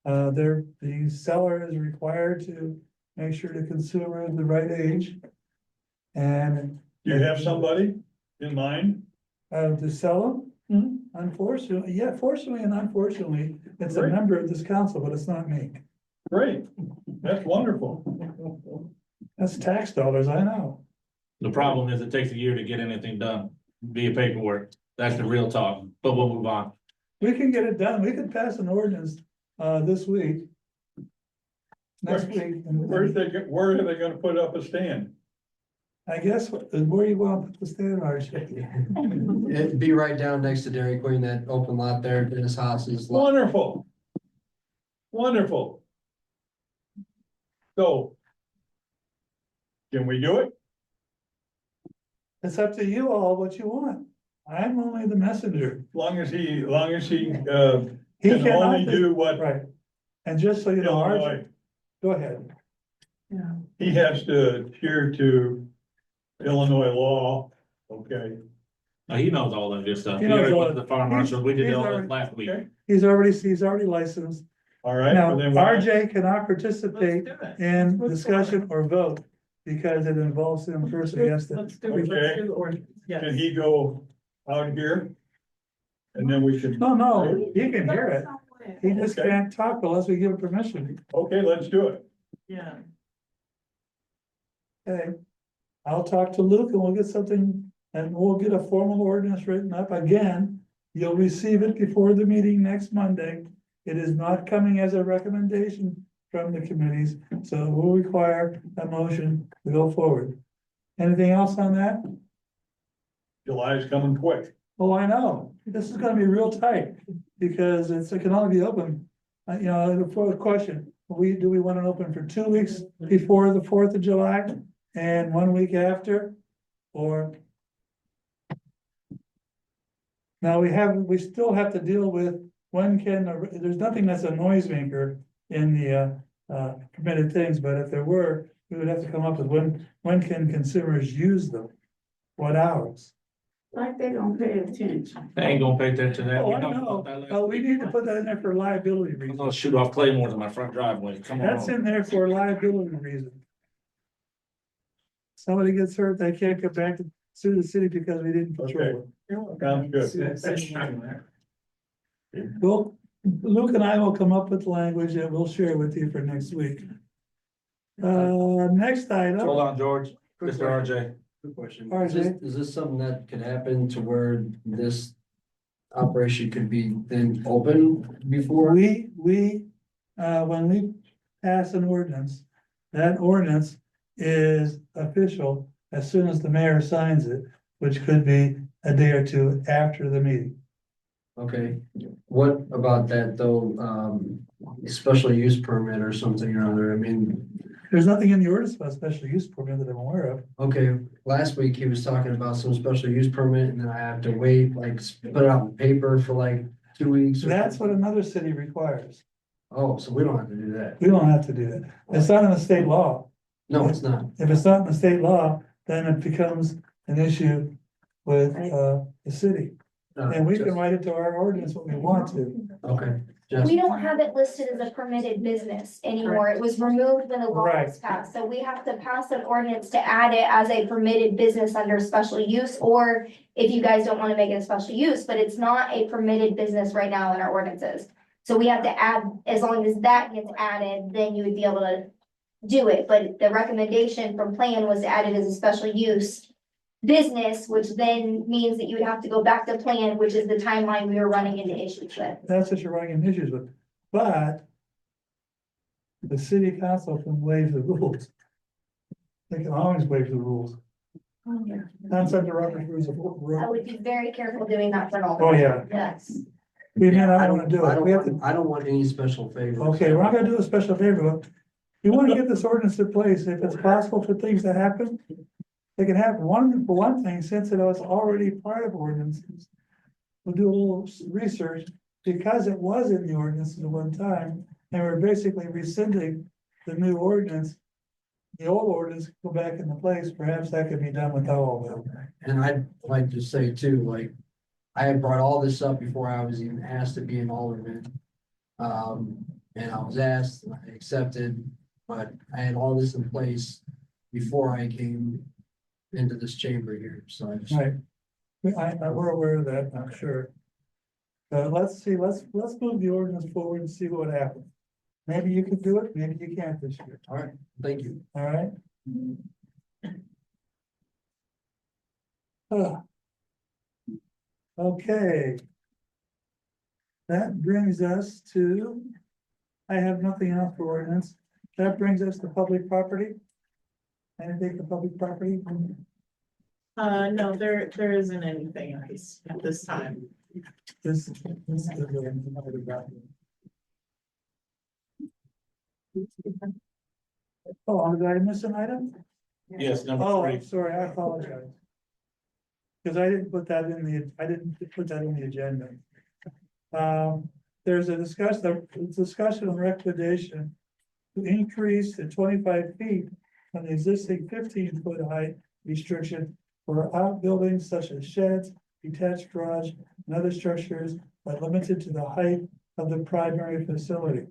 The seller is required to make sure the consumer is the right age. And Do you have somebody in mind? to sell them, unfortunately, yeah, fortunately and unfortunately, it's a Great. member of this council, but it's not me. Great, that's wonderful. That's tax dollars, I know. The problem is it takes a year to get anything done via paperwork. That's the real talk, but we'll move on. We can get it done. We can pass an ordinance, this week. Next week. Where are they gonna put up a stand? I guess, where you want to put the stand, Archie? It'd be right down next to Dairy Queen, that open lot there, Dennis Haas's lot. Wonderful. Wonderful. So. Can we do it? It's up to you all what you want. I'm only the messenger. Long as he, He can cannot only do what Right. And just so you know, Archie, Illinois, go ahead. he has to adhere to Illinois law, okay? Now, he knows all that good stuff. He He knows already all went to that. the fire marshal. We did He's all that already- last week. Okay. He's already licensed. All right. Now, well, then we'll- RJ cannot participate Let's do it. in Let's discussion or vote because it involves him first against it. Let's do it, let's do the ordinance, yes. Can he go out here? And then we can, No, he can hear it. He just Okay. can't talk unless we give him permission. okay, let's do it. Yeah. Okay. I'll talk to Luke and we'll get something, and we'll get a formal ordinance written up again. You'll receive it before the meeting next Monday. It is not coming as a recommendation from the committees, so it will require a motion to go forward. Anything else on that? July is coming quick. Oh, I know. This is gonna be real tight because it can only be open. For the question, do we want it open for 2 weeks before the 4th of July and 1 week after? Or? Now we still have to deal with there's nothing that's a noisemaker in the permitted things, but if there were, we would have to come up with when can consumers use them? What hours? Like they don't pay attention. They ain't gonna pay attention to that. Oh, We I talked know. about that last Oh, we week. need to put that in there for liability I'm reasons. gonna shoot off claymores in my front driveway. Come That's on. in there for liability reasons. Somebody gets hurt, they can't go back to sue the city because we didn't patrol Sounds good. it. Well, Luke and I will come up with language and we'll share with you for next week. Next item. Hold on, George. Mr. RJ. Good question. All right, Is this something that could happen to where this operation could be then open before? When we pass an ordinance, that ordinance is official as soon as the mayor signs it, which could be a day or two after the meeting. Okay, what about that though, special use permit or something or other, I mean, There's nothing in the ordinance about special use permit that I'm aware of. okay, last week he was talking about some special use permit and then I have to wait, like, put it out in paper for like 2 weeks. or That's what something. another city requires. Oh, so we don't have to do that. We don't have to do that. It's not in the state law. No, it's not. If it's not in the state law, then it becomes an issue with, the city. And we can write it to our ordinance what we want to. Okay. We don't have it listed as a permitted business anymore. It was removed when the law was passed. So we have to pass an ordinance to add it as a permitted business under special use, or if you guys don't want to make it a special use, but it's not a permitted business right now in our ordinances. So we have to add, as long as that gets added, then you would be able to do it. But the recommendation from plan was to add it as a special use business, which then means that you would have to go back to plan, which is the timeline we were running into issues with. That's what you're running into issues with, but the city council can waive the rules. They can always waive the rules. That's under Robert's rules of I order. would be very careful doing that for all. Oh, yeah. Yes. We may not wanna do it. We have to, I don't want any special favors. okay, we're not gonna do a special favor. We wanna get this ordinance in place. If it's possible for things to happen, they can have for one thing, since it was already part of ordinances. We'll do a little research because it was in the ordinance at one time, and we're basically rescinding the new ordinance. The old ordinance go back into place, perhaps that could be done without all of that. And I'd like to say too, like, I had brought all this up before I was even asked to be an alderman. And I was asked, and I accepted, but I had all this in place before I came into this chamber here, so I just. Right. We're aware of that, I'm sure. Let's see, let's move the ordinance forward and see what happens. Maybe you can do it, maybe you can't this year. All right, thank you. All right? Okay. That brings us to, I have nothing else for ordinance. That brings us to public property. Anything for public property? No, there isn't anything else at this time. This is another document. Oh, did I miss an item? Yes, number Oh, three. I'm sorry, I apologize. Because I didn't put that in the agenda. There's a discussion and recommendation to increase to 25 feet on the existing 15-foot height restriction for outbuildings such as sheds, detached garage, and other structures, but limited to the height of the primary facility.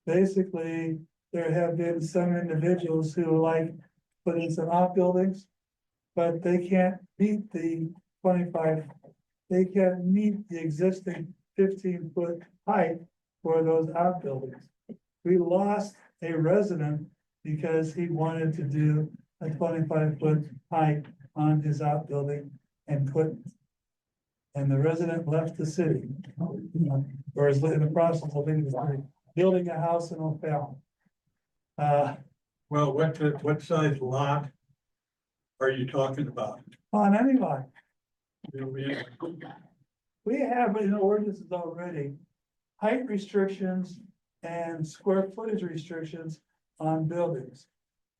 Basically, there have been some individuals who like put in some outbuildings, but they can't meet the 25. They can't meet the existing 15-foot height for those outbuildings. We lost a resident because he wanted to do a 25-foot height on his outbuilding and couldn't. And the resident left the city, or is in the process of leaving the city, building a house in O'Fallon. Well, what size lot are you talking about? On any lot, You know, we- we have in ordinances already height restrictions and square footage restrictions on buildings.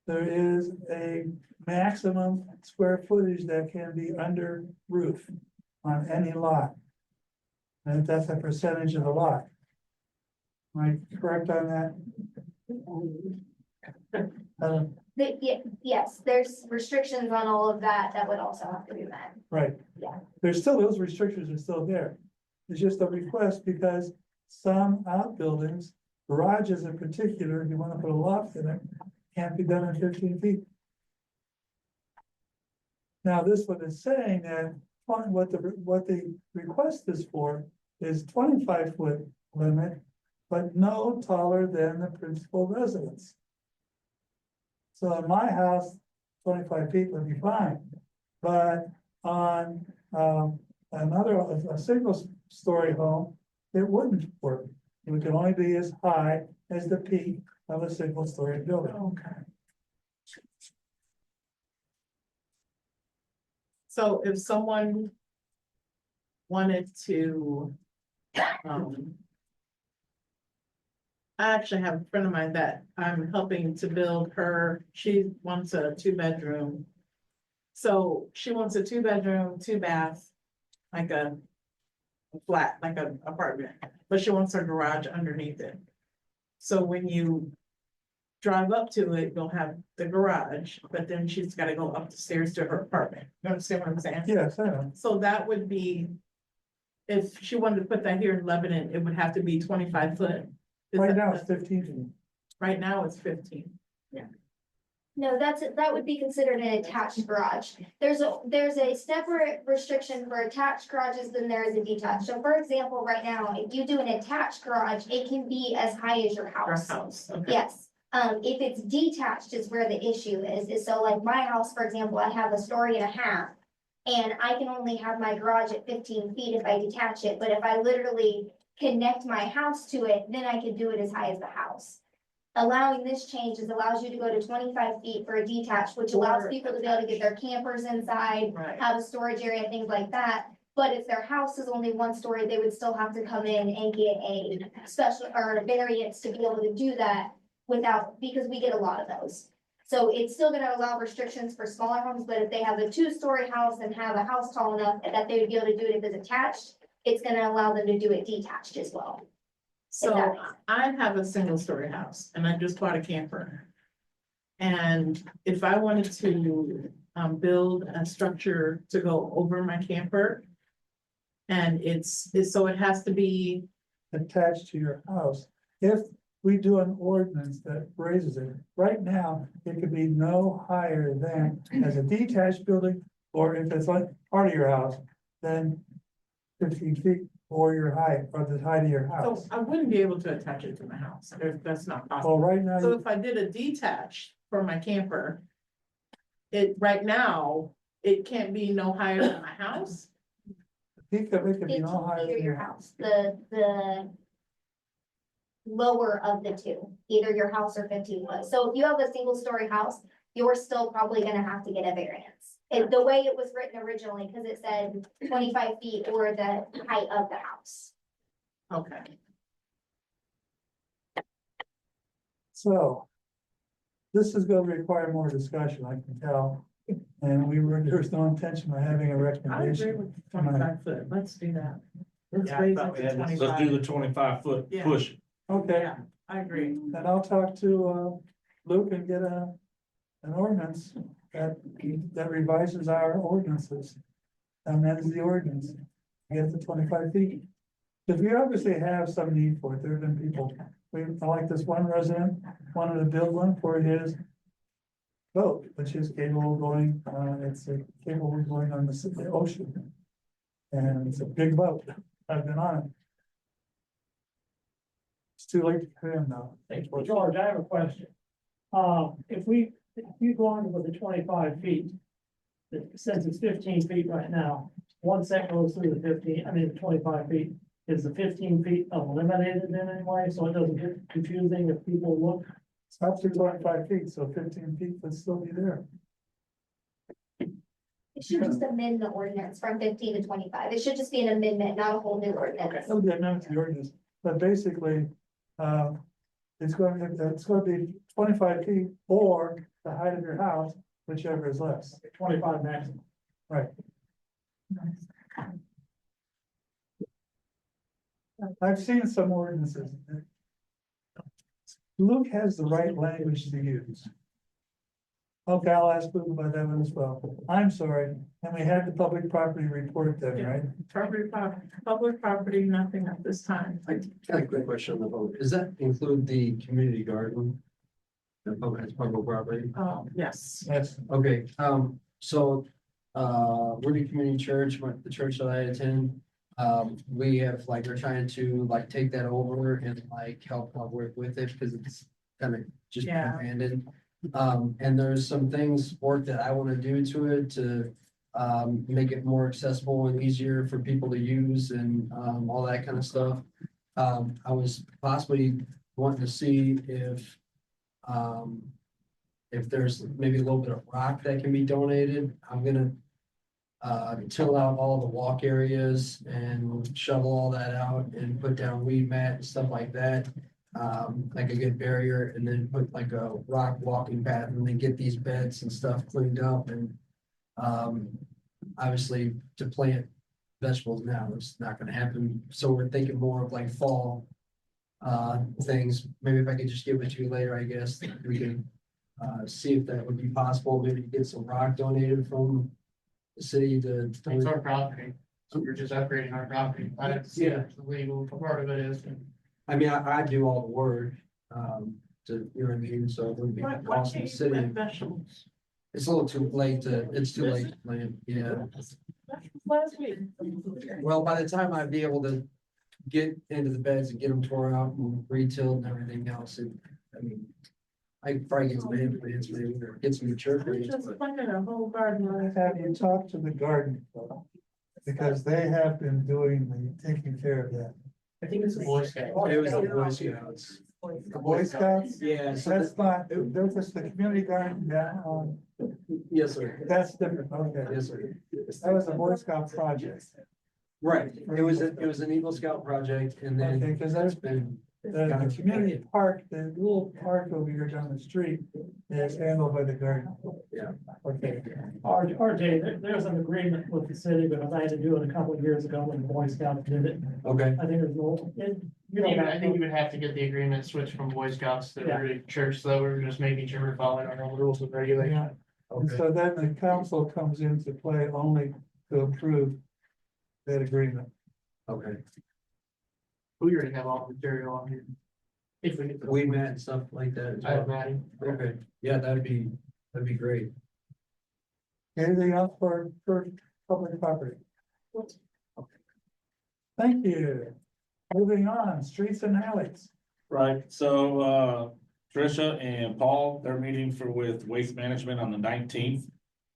There is a maximum square footage that can be under roof on any lot. And that's a percentage of the lot. Am I correct on that? Yes, there's restrictions on all of that that would also have to be met. Right. Yeah. There's still, those restrictions are still there. It's just a request because some outbuildings, garages in particular, if you want to put a loft in it, can't be done in 15 feet. Now, this one is saying that what the request is for is 25-foot limit, but no taller than the principal residence. So in my house, 25 feet would be fine. But on, a single story home, it wouldn't work. It would only be as high as the peak of a single story building. Okay. So if someone wanted to, I actually have a friend of mine that I'm helping to build her, she wants a 2-bedroom. So she wants a 2-bedroom, 2-bath, like a flat, like an apartment, but she wants her garage underneath it. So when you drive up to it, you'll have the garage, but then she's gotta go up the stairs to her apartment. You understand what I'm saying? Yes, I know. So that would be, if she wanted to put that here in Lebanon, it would have to be 25 foot. Is Right that- now it's 15 feet. Right now it's 15. No, that would be considered an attached garage. There's a separate restriction for attached garages than there is a detached. So for example, right now, if you do an attached garage, it can be as high as your Her house. house, okay. Yes, if it's detached is where the issue is so like my house, for example, I have a story and a half. And I can only have my garage at 15 feet if I detach it, but if I literally connect my house to it, then I could do it as high as the house. Allowing this change allows you to go to 25 feet for a detached, which allows Or people to be able to get their campers inside, Right. have a storage area, things like that. But if their house is only 1 story, they would still have to come in and get a special or a variance to be able to do that without, because we get a lot of those. So it's still gonna allow restrictions for smaller homes, but if they have a 2-story house and have a house tall enough that they would be able to do it if it's attached, it's gonna allow them to do it detached as well. So that makes sense. I have a 1-story house and I just bought a camper. And if I wanted to build a structure to go over my camper. And so it has to be, Attached to your house. If we do an ordinance that raises it, right now, it could be no higher than as a detached building. Or if it's like part of your house, then 15 feet or your height, or the height of your so house. I wouldn't be able to attach it to my house, that's not possible. Well, right now, So if I did a detached for my camper. Right now, it can't be no higher than my house. it could be 15 no higher feet or than your your house, the lower of the two, either your house or 15 foot. So if you have a 1-story house, you're still probably gonna have to get a variance. The way it was written originally, because it said 25 feet or the height of the house. Okay. So. This is gonna require more discussion, I can tell. And there's no intention of having a I agree recommendation. with 25 foot, let's do that. Let's Yeah, I raise thought it we to had this. 25. Let's do the 25-foot Yeah. push. Okay, Yeah, I agree. and I'll talk to Luke and get an ordinance that revises our ordinances. Amends the ordinance, get the 25 feet. Because we obviously have some need for it, there have been people, like this one resident wanted to build one for his boat, which is capable of going, capable of going on the ocean. And it's a big boat, I've been on it. It's too late for him now. George, I have a question. If you go on with the 25 feet, since it's 15 feet right now, once that goes through the 25 feet, is the 15 feet eliminated in any way, so it doesn't get confusing if people look? It's up to 25 feet, so 15 feet would still be there. It should just amend the ordinance from 15 to 25. It should just be an amendment, not a whole new ordinance. It'll be amendment to the ordinance, but basically, it's going to be 25 feet or the height of your house, whichever is less. 25 maximum. Right. I've seen some ordinances. Luke has the right language to use. Okay, I'll ask Luke about that one as well. I'm sorry, and we had the public property report then, right? Public property, nothing at this time. I got a quick question on the vote. Does that include the community garden? The public property? Yes. Yes. Okay, so, Woody Community Church, the church that I attend, we have we're trying to take that over and help work with it because it's kind of just Yeah. abandoned. And there's some things, work that I want to do to it to make it more accessible and easier for people to use and all that kind of stuff. I was possibly wanting to see if there's maybe a little bit of rock that can be donated. I'm gonna till out all the walk areas and shovel all that out and put down weed mat and stuff like that. Like a good barrier, and then put like a rock walking path, and then get these beds and stuff cleaned up and obviously to plant vegetables now, it's not gonna happen. So we're thinking more of like fall things. Maybe if I could just give it to you later, I guess we can see if that would be possible. Maybe get some rock donated from the city to. It's our property, so we're just upgrading our property. I have to see what the legal part of it is. I mean, I do all the work, to, you know what I mean, so it wouldn't be Why costing the can't you city. plant vegetables? It's a little too late it's too late to plant, yeah. Last week. Well, by the time I'd be able to get into the beds and get them tore out and re-tilled and everything else, I mean, I could probably get some plants, maybe, or get some mature plants, Just but planted a whole garden. Have you talked to the garden club? Because they have been doing taking care of that. I think it's a Boy Scout. it was the Boy Scouts. The Boy Scouts? Yeah, so That's not, there's just the community garden down on, yes, sir. that's different, okay. Yes, sir. That was a Boy Scout project. Right, it was an Eagle Scout project, and Okay, then because there's been, the community park, the little park over here down the street is handled by the garden. Yeah. Okay. RJ, there's an agreement with the city, because I had to do it a couple of years ago when the Boy Scouts did it. okay, I think there's no, I think you would have to get the agreement switched from Boy Scouts to Yeah. really church, so we're just making sure we're following our own rules and regulations. And okay, so then the council comes into play only to approve that agreement. okay. We already have all the material on here. If we. Weed mat and stuff like that as I have well. Maddie. Okay, yeah, that'd be great. Anything else for public property? Thank you. Moving on, streets and alleys. Right, so, Tricia and Paul, they're meeting with Waste Management on the 19th.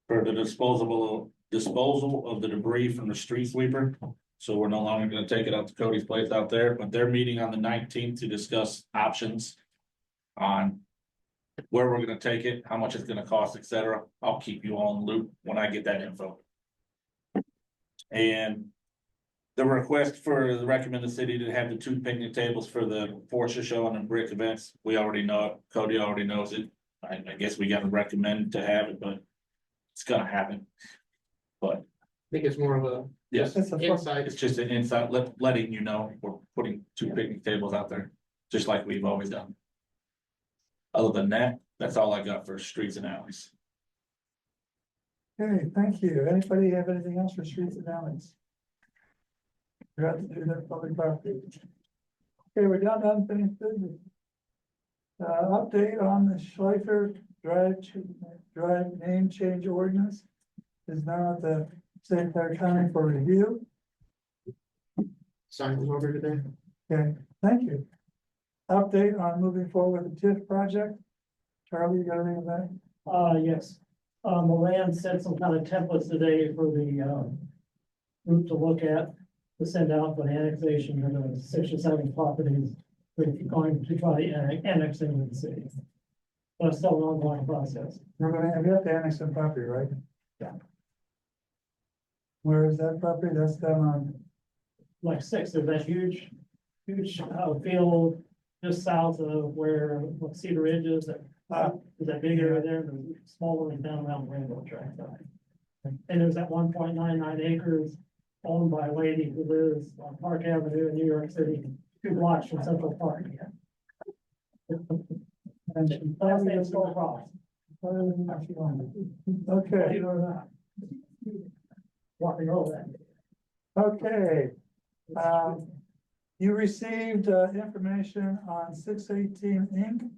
For the disposal of the debris from the street sweeper. So we're no longer gonna take it out to Cody's place out there, but they're meeting on the 19th to discuss options. On where we're gonna take it, how much it's gonna cost, etc. I'll keep you all in the loop when I get that info. And the request for the recommended city to have the 2 picnic tables for the Porsche show and the brick events, we already know it. Cody already knows it. I guess we gotta recommend to have it, but it's gonna happen. But I think it's more of a. yes, That's a fun- Inside. it's just an insight, letting you know, we're putting 2 picnic tables out there, just like we've always done. Other than that, that's all I got for streets and alleys. Okay, thank you. Anybody have anything else for streets and alleys? You have to do that public property. Okay, we're down to unfinished business. Update on the Schleifer Drive name change ordinance is now at the St. Clair County for review. Sign was over today. Okay, thank you. Update on moving forward with the TIF project. Charlie, you got anything on that? yes. Moran sent some kind of templates today for the, group to look at, to send out for the annexation of the 6 or 7 properties. We're going to try to annex into the city. But it's still an ongoing process. We're gonna have, you have to annex some property, right? Yeah. Where is that property? That's down on, Like 6, there's that huge field just south of where what Cedar Ridge is, is that big area there, there's a small one down around the rainbow track. And there's that 1.99 acres owned by a lady who lives on Park Avenue in New York City, 2 blocks from Central Park. and she Last name is Skull Cross. Okay, Believe it or not. Walking over that. okay. You received information on 618 Inc.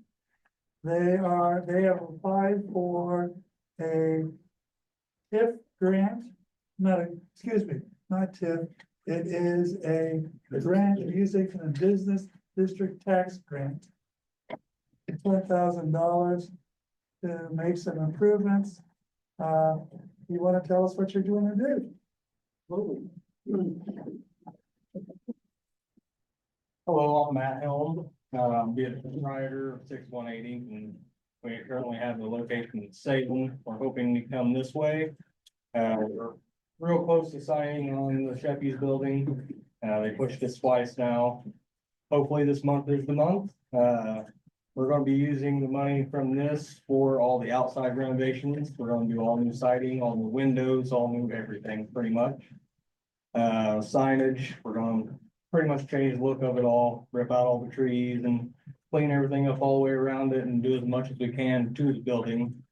They have applied for a TIF grant, excuse me, not TIF. It is a grant using a business district tax grant. $10,000. to make some improvements. You wanna tell us what you're doing to do? Hello, I'm Matt Helm, be a proprietor of 6180, and we currently have the location in Salem. We're hoping to come this way. We're real close to signing on the Sheffy's building. They pushed us twice now. Hopefully this month is the month. We're gonna be using the money from this for all the outside renovations. We're gonna do all new siding, all new windows, all new everything, pretty much. Signage, we're gonna pretty much change the look of it all, rip out all the trees and clean everything up all the way around it and do as much as we can to the building.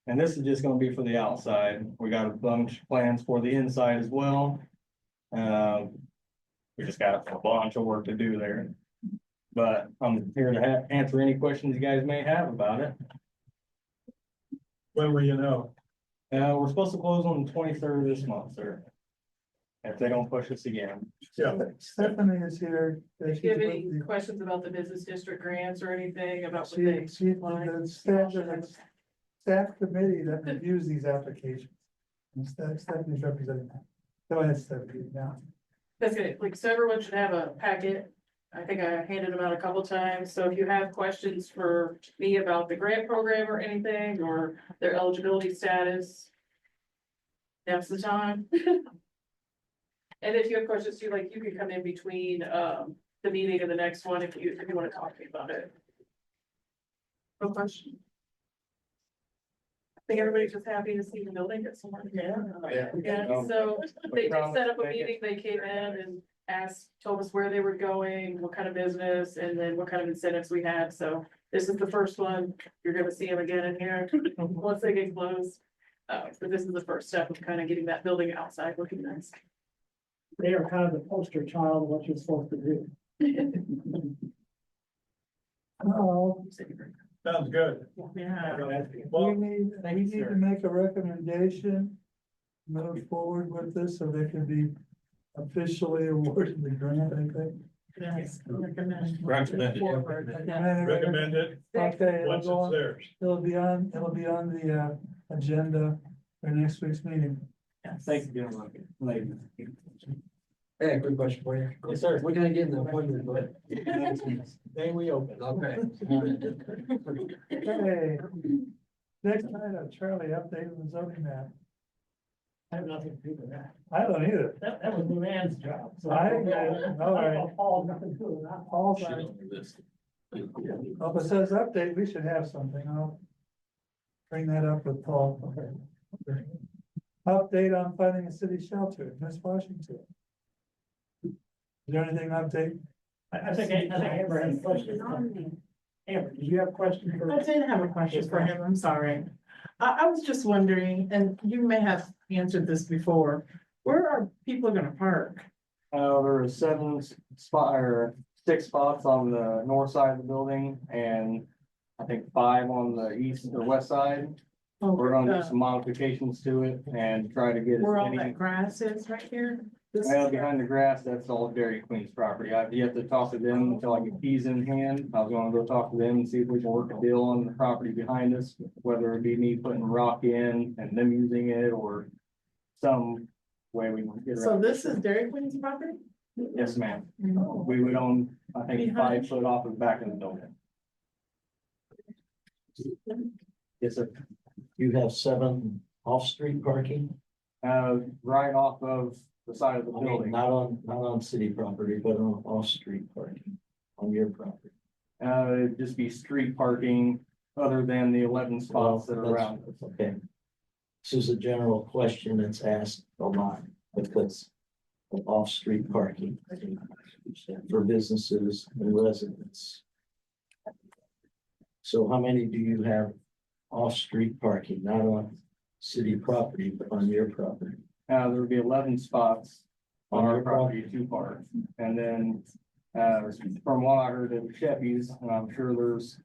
And this is just gonna be for the outside. We got a bunch of plans for the inside as well. We just got a bunch of work to do there. But I'm here to answer any questions you guys may have about it. When will you know? We're supposed to close on the 23rd of this month, sir. If they don't push us again. Yeah. Stephanie is here. Do you have any questions about the business district grants or anything about what they? The staff committee that reviews these applications. And Stephanie's representing that. Go ahead, Stephanie, now. That's good. Like, so everyone should have a packet. I think I handed them out a couple times. So if you have questions for me about the grant program or anything, or their eligibility status, now's the time. And if you have questions too, like, you can come in between, the meeting and the next one if you want to talk to me about it. No question. I think everybody's just happy to see the building get somewhere. Yeah, so they did set up a meeting, they came in and asked, told us where they were going, what kind of business, and then what kind of incentives we had, so this is the first one, you're gonna see them again in here, once they get closed. But this is the first step of kind of getting that building outside looking nice. They are kind of the poster child of what you're supposed to do. Oh, Sounds good. Yeah. we need to make a recommendation. Move forward with this so they can be officially awarded the grant, I think. Yes, recommend. Recommended. Recommend it Okay, once it's theirs. it'll be on the agenda for next week's meeting. Thank you, ladies. Hey, quick question for you. Yes, sir. We're gonna get an appointment, but. Day we open. Okay. Okay. Next item, Charlie, update on the zoning map. I have nothing to do with that. I don't either. That was Luann's job. So All right. Paul, nothing to do with that. Paul's on. Well, if it says update, we should have something. I'll bring that up with Paul. Okay. Update on finding a city shelter, Miss Washington. Is there anything to update? I think Amber had a question. Amber, did you have a question for? I did have a question for him, I'm sorry. I was just wondering, and you may have answered this before, where are people gonna park? There are 7 spot or 6 spots on the north side of the building and I think 5 on the east or west side. We're gonna do some modifications to it and try to get as Where all many. that grass is right here? This- Well, behind the grass, that's all Dairy Queen's property. I've yet to talk to them until I get keys in hand. I was gonna go talk to them and see if we can work a deal on the property behind us, whether it be me putting rock in and them using it or some way we can get So around. this is Dairy Queen's property? Yes, ma'am. Oh. We would own, I think, Behind? 5 foot off of the back of the building. Yes, sir. You have 7 off-street parking? Right off of the side of the I mean, building. not on city property, but on off-street parking on your property. It'd just be street parking other than the 11 spots that are around. Okay. This is a general question that's asked a lot because of off-street parking for businesses and residents. So how many do you have off-street parking, not on city property, but on your property? There would be 11 spots on our your property to park. And then, from what I heard at Sheffy's, and I'm sure there's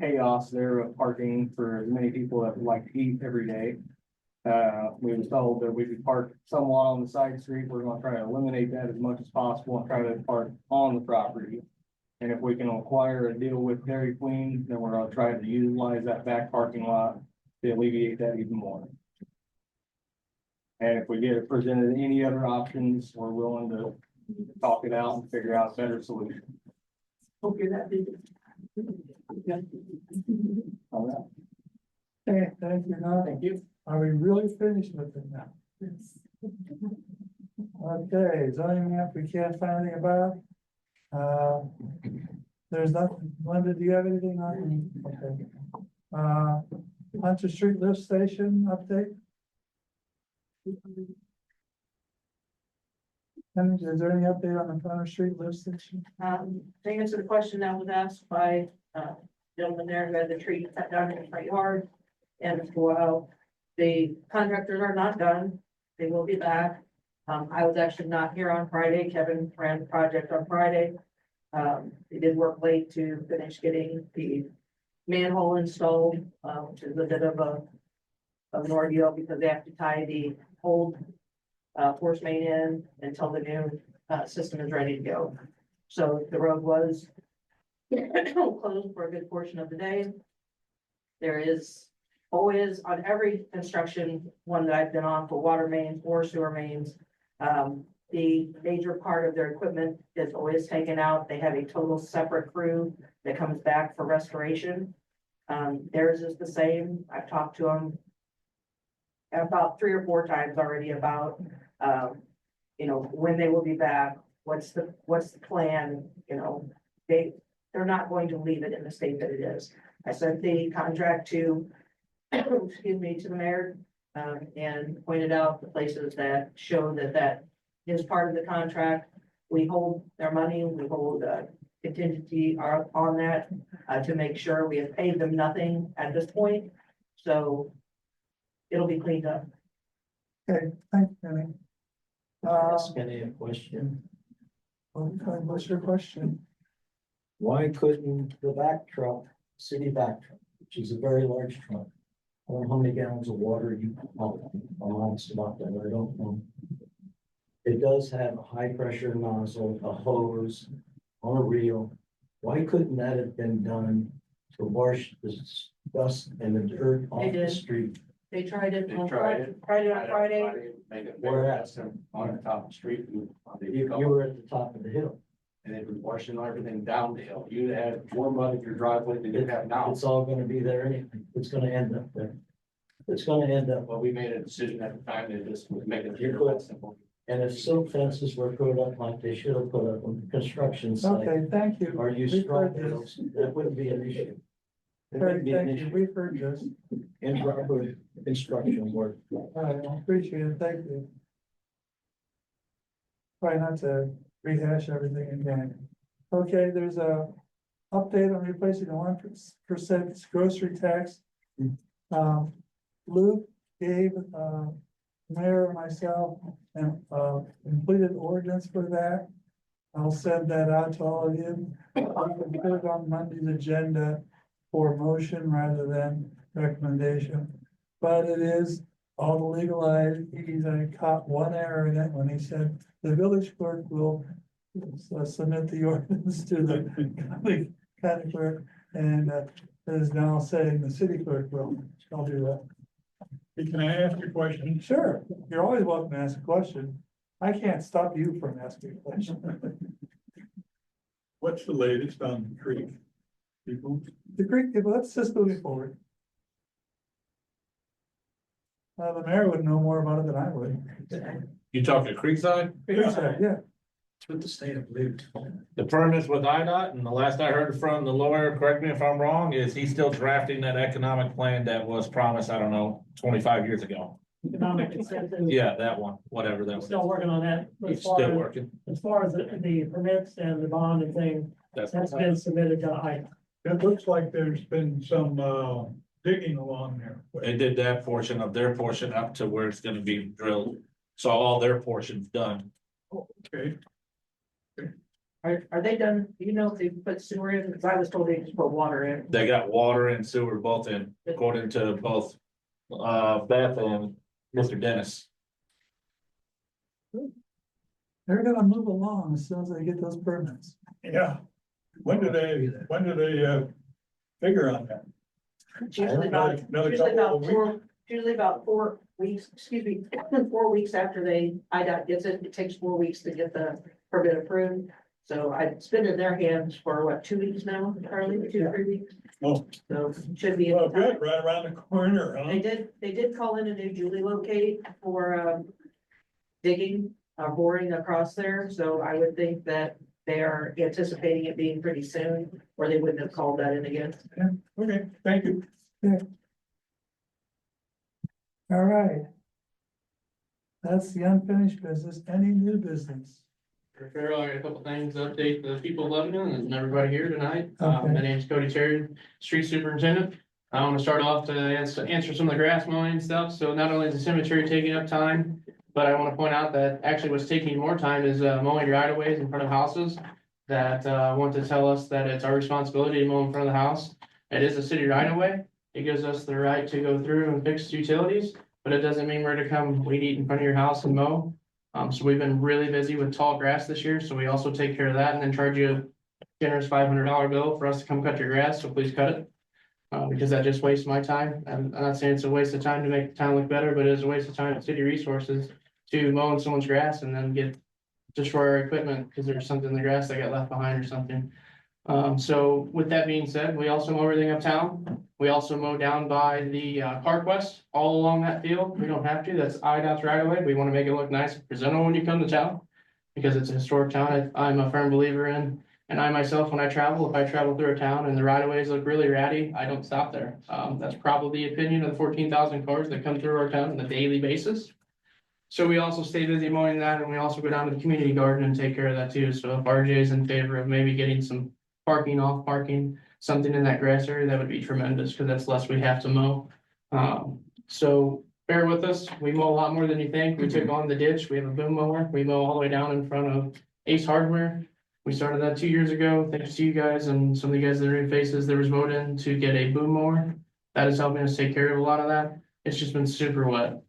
chaos there of parking for as many people that would like to eat every day. We were told that we could park somewhat on the side street. We're gonna try to eliminate that as much as possible and try to park on the property. And if we can acquire a deal with Dairy Queen, then we're gonna try to utilize that back parking lot to alleviate that even more. And if we get presented any other options, we're willing to talk it out and figure out a better solution. Okay, that big. All right. Okay, thank you, Don. Thank you. Are we really finished with it now? Okay, zoning map, we can't find anything about. There's nothing, Linda, do you have anything on? Okay. Hunter Street lift station update? And is there any update on the Hunter Street lift station? To answer the question that was asked by, gentleman there who had the tree cut down in the front yard. And while the contractors are not done, they will be back. I was actually not here on Friday. Kevin ran the project on Friday. They did work late to finish getting the manhole installed, which is a bit of an ordeal because they have to tie the old force main in until the new system is ready to go. So the road was closed for a good portion of the day. There is always on every construction one that I've been on for water mains or sewer mains. The major part of their equipment is always taken out. They have a total separate crew that comes back for restoration. Theirs is the same. I've talked to them about 3 or 4 times already about, when they will be back, what's the plan, they're not going to leave it in the state that it is. I sent the contract to, excuse me, to the mayor, and pointed out the places that show that is part of the contract. We hold their money, we hold contingency on that, to make sure we have paid them nothing at this point. So it'll be cleaned up. Okay, thank you, Penny. Ask any a question. Okay, what's your question? Why couldn't the back truck, city back truck, which is a very large truck, I don't know how many gallons of water you pump, I'm honest about that, I don't know. It does have a high pressure nozzle, a hose on a reel. Why couldn't that have been done to wash the dust and the dirt off They the did. street? They tried it. They on tried it. Friday on Friday. Make it Where bigger, at? that's on the top of the street. You were at the top of the hill. And they've been washing everything down the hill. You had more mud in your driveway than you have now. It's all gonna be there anyway, it's gonna end up there. It's gonna end up, Well, we made a decision at the time that this would make it You here could. simple. and if silk fences were put up like they should have put up on the construction site, Okay, thank you. or use We've straw heard bales, this. that wouldn't be an issue. It Terry, wouldn't be an thank you. issue We've heard this. in proper construction work. All right, I appreciate it. Thank you. Try not to rehash everything again. Okay, there's a update on replacing the 1% grocery tax. Luke gave, Mayor and myself and, completed ordinance for that. I'll send that out to all of you. We can put it on Monday's agenda for motion rather than recommendation. But it is all the legal entities. I caught one error in it when he said the village clerk will submit the ordinance to the county clerk, and it is now saying the city clerk will. I'll do that. Hey, can I ask you a question? Sure, you're always welcome to ask a question. I can't stop you from asking a question. What's the latest on the creek? People, The Greek people, let's just move it forward. The mayor would know more about it than I would. You talking Creekside? Yeah, With the state of loot. The permits with IDOT, and the last I heard from the lawyer, correct me if I'm wrong, is he's still drafting that economic plan that was promised, I don't know, 25 years ago. Economic incentive. Yeah, that one, whatever that was. Still working on that. He's still working. As far as the permits and the bond and thing, That's that's been submitted to IDOT. it looks like there's been some, digging along there. They did that portion of their portion up to where it's gonna be drilled. So all their portions done. Okay, Are they done? Do you know if they put sewer in? Because I was told they just put water in. They got water and sewer both in, according to both Beth and Mr. Dennis. they're gonna move along as soon as they get those permits. yeah, When do they figure on that? It's usually about, Another usually couple about of four, usually about 4 weeks, excuse me, 4 weeks after IDOT gets it, it takes 4 weeks to get the permit approved. So it's been in their hands for what, 2 weeks now, Carly, 2 or 3 weeks? Oh. So should be. Well, good, right around the corner, huh? They did call in a new Julie locate for, digging, boring across there, so I would think that they are anticipating it being pretty soon, or they wouldn't have called that in again. Yeah, okay, thank you. All right. That's the unfinished business. Any new business? Farrell, I got a couple things to update the people of Lebanon and everybody here tonight. Okay. My name's Cody Terry, street superintendent. I want to start off to answer some of the grass mowing stuff. So not only is the cemetery taking up time, but I want to point out that actually what's taking more time is mowing right of ways in front of houses that want to tell us that it's our responsibility to mow in front of the house. It is a city right of way. It gives us the right to go through and fix utilities, but it doesn't mean we're to come weed eat in front of your house and mow. So we've been really busy with tall grass this year, so we also take care of that and then charge you a generous $500 bill for us to come cut your grass, so please cut it. Because that just wastes my time. I'm not saying it's a waste of time to make the town look better, but it is a waste of time and city resources to mowing someone's grass and then destroy our equipment because there's something in the grass that got left behind or something. So with that being said, we also mow everything uptown. We also mow down by the CarQuest all along that field. We don't have to. That's IDOT's right away. We want to make it look nice and presentable when you come to town because it's a historic town. I'm a firm believer in, and I myself, when I travel, if I travel through a town and the right of ways look really ratty, I don't stop there. That's probably the opinion of the 14,000 cars that come through our town on a daily basis. So we also stay busy mowing that, and we also go down to the community garden and take care of that too. So if RJ is in favor of maybe getting some parking, off parking, something in that grass area, that would be tremendous because that's less we have to mow. So bear with us. We mow a lot more than you think. We took on the ditch. We have a boom mower. We mow all the way down in front of Ace Hardware. We started that 2 years ago. Thanks to you guys and some of the guys that are in faces. There was voted in to get a boom mower. That is helping us take care of a lot of that. It's just been super wet.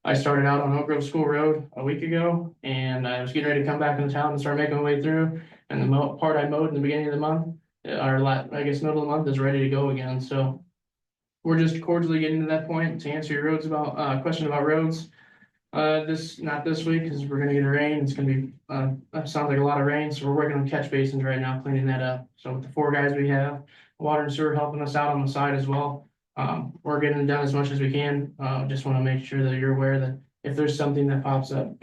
I started out on Oak Grove School Road a week ago, and I was getting ready to come back into town and start making my way through. And the part I mowed in the beginning of the month, I guess middle of the month, is ready to go again. So we're just cordially getting to that point. To answer your question about roads, not this week because we're gonna get a rain. It's gonna be sounds like a lot of rain. So we're working on catch basins right now, cleaning that up. So with the 4 guys we have, water and sewer helping us out on the side as well. We're getting it done as much as we can. Just want to make sure that you're aware that if there's something that pops up,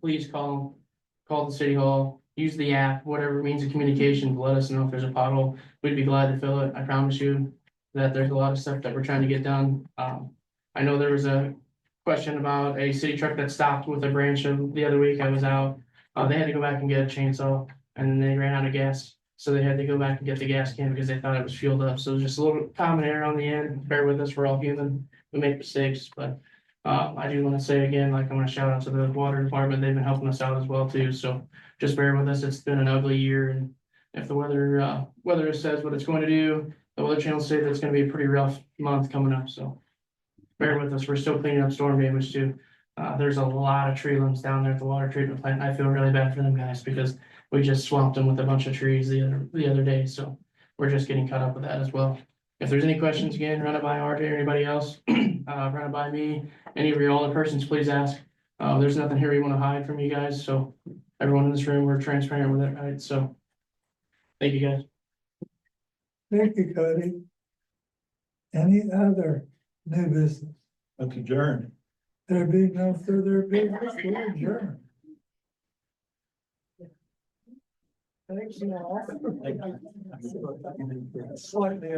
please call the city hall, use the app, whatever means of communication to let us know if there's a pothole. We'd be glad to fill it. I promise you that there's a lot of stuff that we're trying to get done. I know there was a question about a city truck that stopped with a branch the other week. I was out. They had to go back and get a chainsaw and then they ran out of gas. So they had to go back and get the gas can because they thought it was fueled up. So just a little common error on the end. Bear with us, we're all human. We make mistakes, but I do want to say again, like I'm going to shout out to the water department. They've been helping us out as well too. So just bear with us. It's been an ugly year, and if the weather says what it's going to do, the weather channel say that it's going to be a pretty rough month coming up. So bear with us. We're still cleaning up storm damage too. There's a lot of tree limbs down there at the water treatment plant. I feel really bad for them guys because we just swamped them with a bunch of trees the other day, so we're just getting caught up with that as well. If there's any questions, again, run it by RJ or anybody else, run it by me, any of your older persons, please ask. There's nothing here we want to hide from you guys, so everyone in this room, we're transparent with it, right? So thank you guys. Thank you, Cody. Any other new business? That's adjourned. There being no further business, we're adjourned. Thanks, you all. Slightly